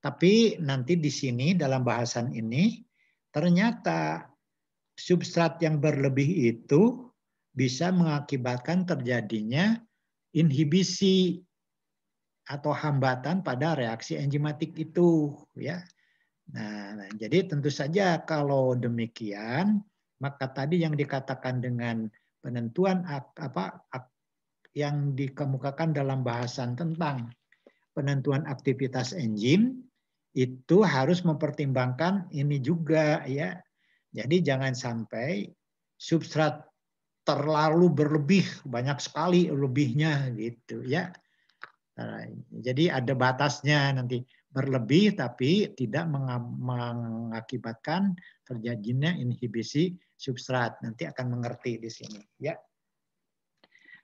Tapi nanti di sini dalam bahasan ini ternyata substrat yang berlebih itu bisa mengakibatkan terjadinya inhibisi atau hambatan pada reaksi enzimatik itu ya. Nah, jadi tentu saja kalau demikian maka tadi yang dikatakan dengan Penentuan yang dikemukakan dalam bahasan tentang penentuan aktivitas enzim itu harus mempertimbangkan ini juga ya. Jadi jangan sampai substrat terlalu berlebih, banyak sekali lebihnya gitu ya. Jadi ada batasnya, nanti berlebih tapi tidak mengakibatkan terjadinya inhibisi substrat. Nanti akan mengerti di sini ya.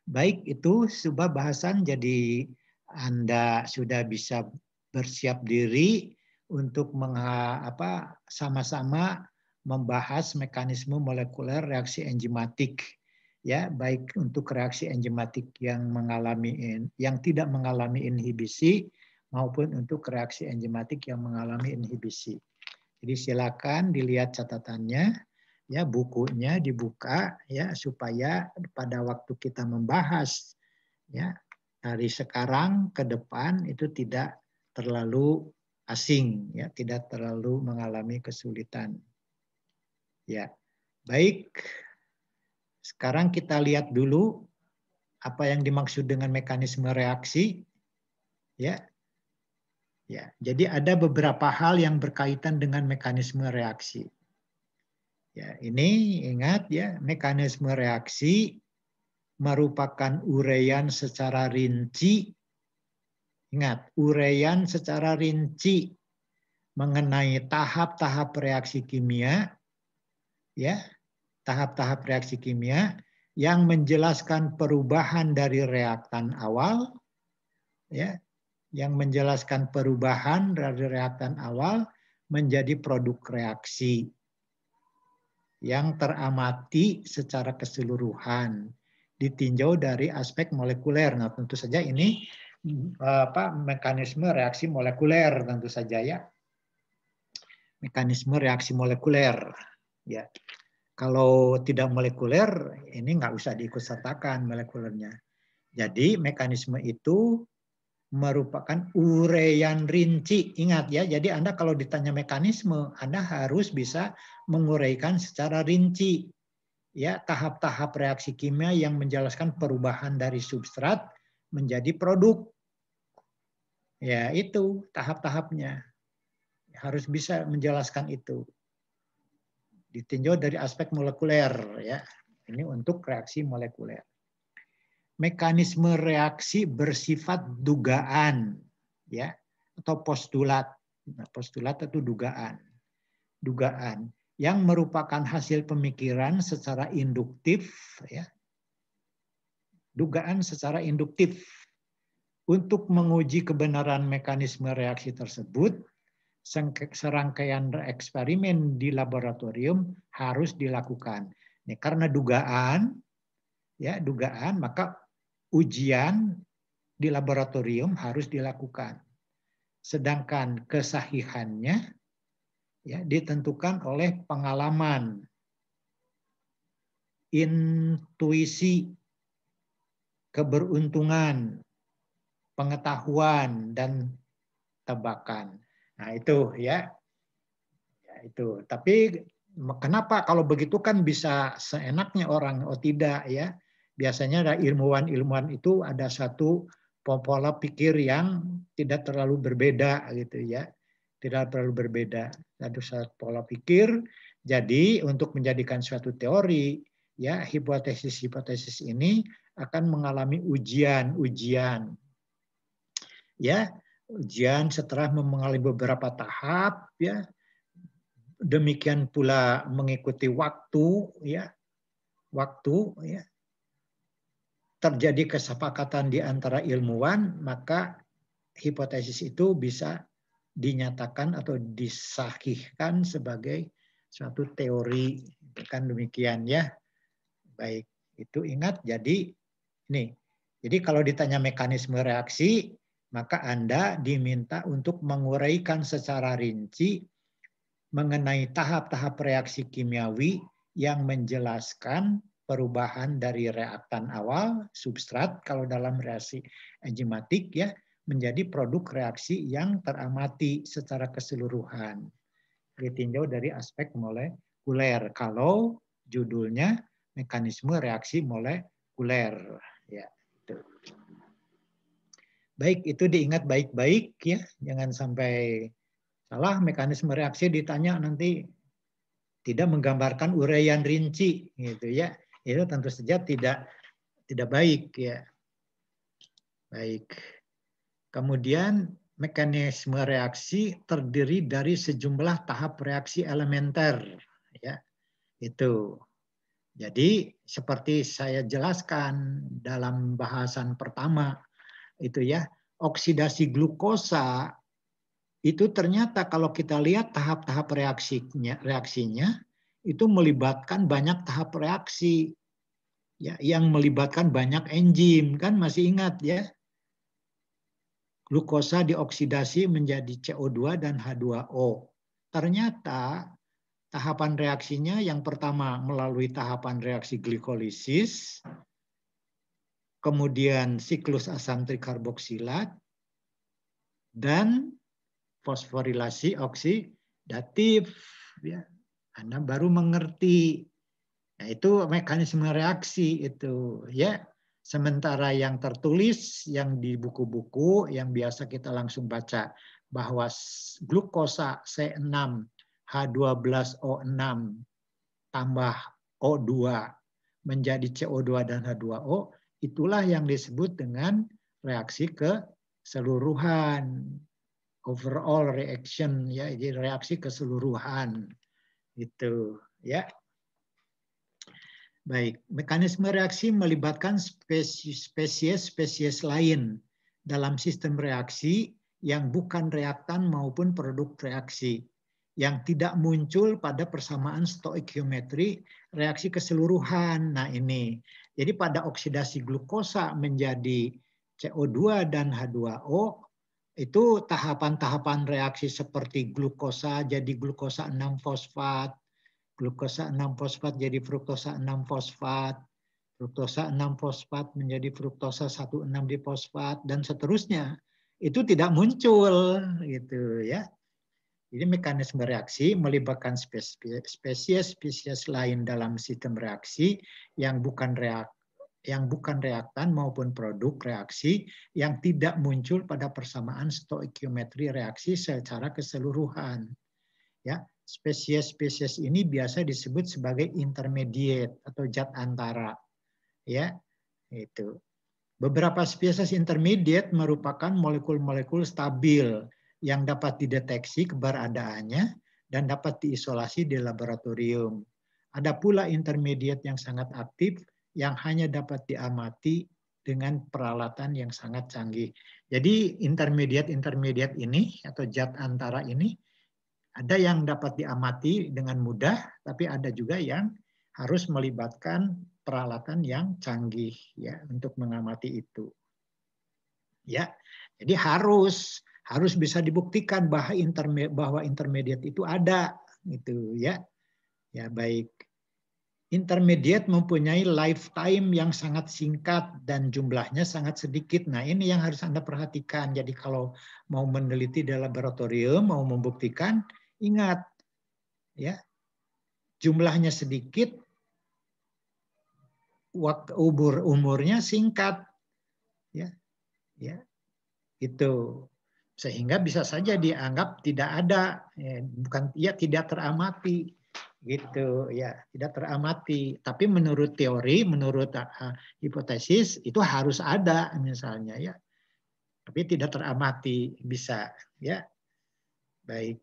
Baik, itu sebuah bahasan, jadi Anda sudah bisa bersiap diri untuk sama-sama membahas mekanisme molekuler reaksi enzimatik ya, baik untuk reaksi enzimatik yang tidak mengalami inhibisi maupun untuk reaksi enzimatik yang mengalami inhibisi. Jadi silakan dilihat catatannya ya, bukunya dibuka ya, supaya pada waktu kita membahas ya dari sekarang ke depan itu tidak terlalu asing ya, tidak terlalu mengalami kesulitan. Ya. Baik. Sekarang kita lihat dulu apa yang dimaksud dengan mekanisme reaksi ya. Ya, jadi ada beberapa hal yang berkaitan dengan mekanisme reaksi. Ya, ini ingat ya, mekanisme reaksi merupakan uraian secara rinci. Ingat, uraian secara rinci mengenai tahap-tahap reaksi kimia, ya, tahap-tahap reaksi kimia yang menjelaskan perubahan dari reaktan awal, ya, yang menjelaskan perubahan dari reaktan awal menjadi produk reaksi yang teramati secara keseluruhan, ditinjau dari aspek molekuler. Nah, tentu saja ini mekanisme reaksi molekuler tentu saja ya. Mekanisme reaksi molekuler ya. Kalau tidak molekuler ini nggak usah diikutsertakan molekulernya. Jadi mekanisme itu merupakan uraian rinci. Ingat ya, jadi Anda kalau ditanya mekanisme, Anda harus bisa menguraikan secara rinci ya tahap-tahap reaksi kimia yang menjelaskan perubahan dari substrat menjadi produk. Ya, itu tahap-tahapnya. Harus bisa menjelaskan itu. Ditinjau dari aspek molekuler ya. Ini untuk reaksi molekuler. Mekanisme reaksi bersifat dugaan ya atau postulat. Nah, postulat itu dugaan. Dugaan yang merupakan hasil pemikiran secara induktif ya. Dugaan secara induktif. Untuk menguji kebenaran mekanisme reaksi tersebut, serangkaian eksperimen di laboratorium harus dilakukan. Ini karena dugaan, ya dugaan, maka ujian di laboratorium harus dilakukan. Sedangkan kesahihannya ya ditentukan oleh pengalaman, intuisi, keberuntungan, pengetahuan dan tebakan. Nah, itu ya. Ya itu. Tapi kenapa kalau begitu kan bisa seenaknya orang? Oh tidak ya. Biasanya ada ilmuwan-ilmuwan itu ada satu pola pikir yang tidak terlalu berbeda gitu ya. Tidak terlalu berbeda. Ada satu pola pikir. Jadi untuk menjadikan suatu teori ya, hipotesis-hipotesis ini akan mengalami ujian-ujian. Ya, ujian setelah mengalami beberapa tahap ya. Demikian pula mengikuti waktu ya. Waktu ya. Terjadi kesepakatan di antara ilmuwan, maka hipotesis itu bisa dinyatakan atau disahihkan sebagai suatu teori. Kan demikian ya. Baik, itu ingat jadi ini. Jadi kalau ditanya mekanisme reaksi, maka Anda diminta untuk menguraikan secara rinci mengenai tahap-tahap reaksi kimiawi yang menjelaskan perubahan dari reaktan awal, substrat, kalau dalam reaksi enzimatik ya, menjadi produk reaksi yang teramati secara keseluruhan. Ditinjau dari aspek molekuler. Kalau judulnya mekanisme reaksi molekuler. Ya, itu. Baik, itu diingat baik-baik ya, jangan sampai salah mekanisme reaksi ditanya nanti tidak menggambarkan uraian rinci gitu ya. Itu tentu saja tidak baik ya. Baik. Kemudian mekanisme reaksi terdiri dari sejumlah tahap reaksi elementer ya. Itu. Jadi seperti saya jelaskan dalam bahasan pertama itu ya, oksidasi glukosa itu ternyata kalau kita lihat tahap-tahap reaksinya itu melibatkan banyak tahap reaksi ya, yang melibatkan banyak enzim, kan masih ingat ya. Glukosa dioksidasi menjadi CO2 dan H2O. Ternyata tahapan reaksinya yang pertama melalui tahapan reaksi glikolisis, kemudian siklus asam trikarboksilat, dan fosforilasi oksidatif. Ya, Anda baru mengerti. Nah, itu mekanisme reaksi itu ya. Sementara yang tertulis yang di buku-buku yang biasa kita langsung baca bahwa glukosa C6H12O6 tambah O2 menjadi CO2 dan H2O, itulah yang disebut dengan reaksi keseluruhan, overall reaction ya, jadi reaksi keseluruhan itu ya. Baik, mekanisme reaksi melibatkan spesies lain dalam sistem reaksi yang bukan reaktan maupun produk reaksi, yang tidak muncul pada persamaan stoikiometri reaksi keseluruhan. Nah ini, jadi pada oksidasi glukosa menjadi CO2 dan H2O, itu tahapan-tahapan reaksi seperti glukosa jadi glukosa 6-fosfat, glukosa 6-fosfat jadi fruktosa 6-fosfat, fruktosa 6-fosfat menjadi fruktosa 1,6-difosfat dan seterusnya. Itu tidak muncul gitu ya. Jadi mekanisme reaksi melibatkan spesies lain dalam sistem reaksi yang bukan reaktan maupun produk reaksi yang tidak muncul pada persamaan stoikiometri reaksi secara keseluruhan. Ya, spesies-spesies ini biasa disebut sebagai intermediate atau zat antara. Ya, itu. Beberapa spesies intermediate merupakan molekul-molekul stabil yang dapat dideteksi keberadaannya dan dapat diisolasi di laboratorium. Ada pula intermediate yang sangat aktif yang hanya dapat diamati dengan peralatan yang sangat canggih. Jadi intermediate ini atau zat antara ini ada yang dapat diamati dengan mudah, tapi ada juga yang harus melibatkan peralatan yang canggih ya untuk mengamati itu. Ya, jadi harus bisa dibuktikan bahwa intermediate itu ada gitu ya. Ya baik. Intermediate mempunyai lifetime yang sangat singkat dan jumlahnya sangat sedikit. Nah, ini yang harus Anda perhatikan. Jadi kalau mau meneliti di laboratorium, mau membuktikan, ingat ya. Jumlahnya sedikit, umurnya singkat. Ya. Ya. Itu. Sehingga bisa saja dianggap tidak ada, tidak teramati. Gitu ya, tidak teramati, tapi menurut teori, menurut hipotesis itu harus ada misalnya ya, tapi tidak teramati bisa ya. Baik,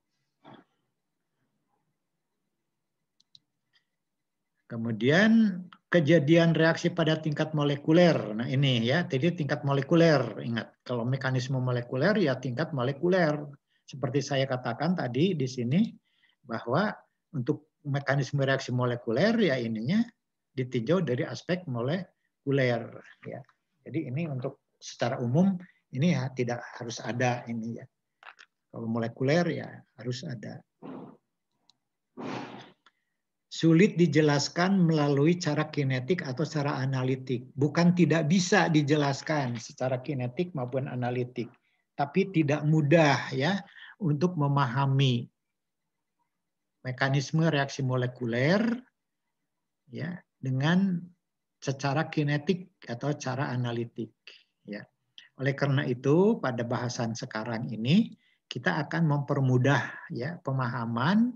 kemudian kejadian reaksi pada tingkat molekuler. Nah ini ya, jadi tingkat molekuler, ingat kalau mekanisme molekuler ya tingkat molekuler seperti saya katakan tadi di sini bahwa untuk mekanisme reaksi molekuler ya ininya ditinjau dari aspek molekuler ya. Jadi ini untuk secara umum ini ya tidak harus ada ini ya. Kalau molekuler ya harus ada. Sulit dijelaskan melalui cara kinetik atau secara analitik. Bukan tidak bisa dijelaskan secara kinetik maupun analitik, tapi tidak mudah ya untuk memahami mekanisme reaksi molekuler ya dengan secara kinetik atau cara analitik. Ya. Oleh karena itu, pada bahasan sekarang ini kita akan mempermudah ya pemahaman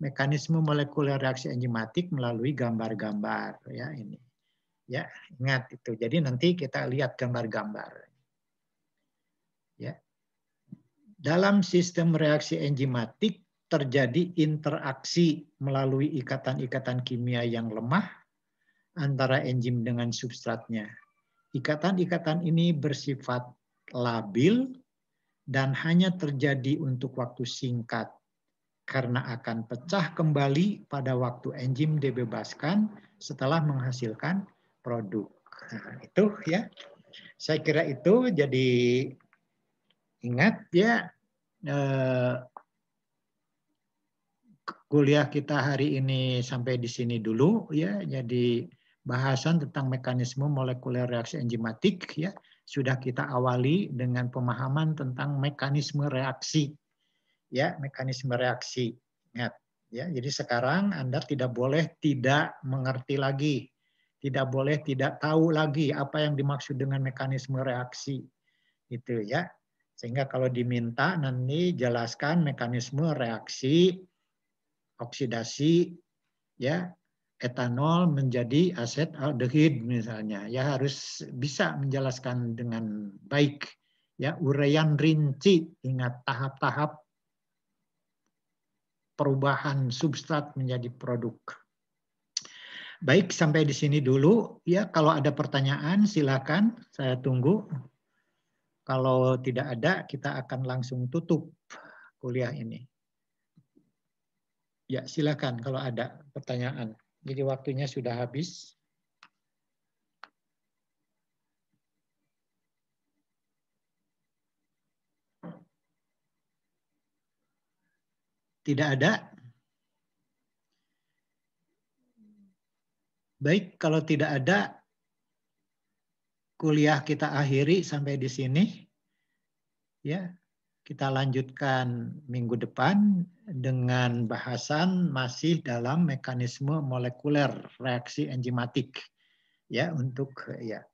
mekanisme molekuler reaksi enzimatik melalui gambar-gambar ya ini. Ya, ingat itu. Jadi nanti kita lihat gambar-gambar. Ya. Dalam sistem reaksi enzimatik terjadi interaksi melalui ikatan-ikatan kimia yang lemah antara enzim dengan substratnya. Ikatan-ikatan ini bersifat labil dan hanya terjadi untuk waktu singkat karena akan pecah kembali pada waktu enzim dibebaskan setelah menghasilkan produk. Nah, itu ya. Saya kira itu jadi ingat ya kuliah kita hari ini sampai di sini dulu ya. Jadi bahasan tentang mekanisme molekuler reaksi enzimatik ya sudah kita awali dengan pemahaman tentang mekanisme reaksi ya, mekanisme reaksi. Ingat ya, jadi sekarang Anda tidak boleh tidak mengerti lagi, tidak boleh tidak tahu lagi apa yang dimaksud dengan mekanisme reaksi itu ya. Sehingga kalau diminta nanti jelaskan mekanisme reaksi oksidasi ya etanol menjadi asetaldehid misalnya, ya harus bisa menjelaskan dengan baik ya, uraian rinci, ingat tahap-tahap perubahan substrat menjadi produk. Baik, sampai di sini dulu ya. Kalau ada pertanyaan silakan, saya tunggu. Kalau tidak ada kita akan langsung tutup kuliah ini. Ya, silakan kalau ada pertanyaan. Jadi waktunya sudah habis. Tidak ada? Baik, kalau tidak ada, kuliah kita akhiri sampai di sini. Ya, kita lanjutkan minggu depan dengan bahasan masih dalam mekanisme molekuler reaksi enzimatik. Ya, untuk ya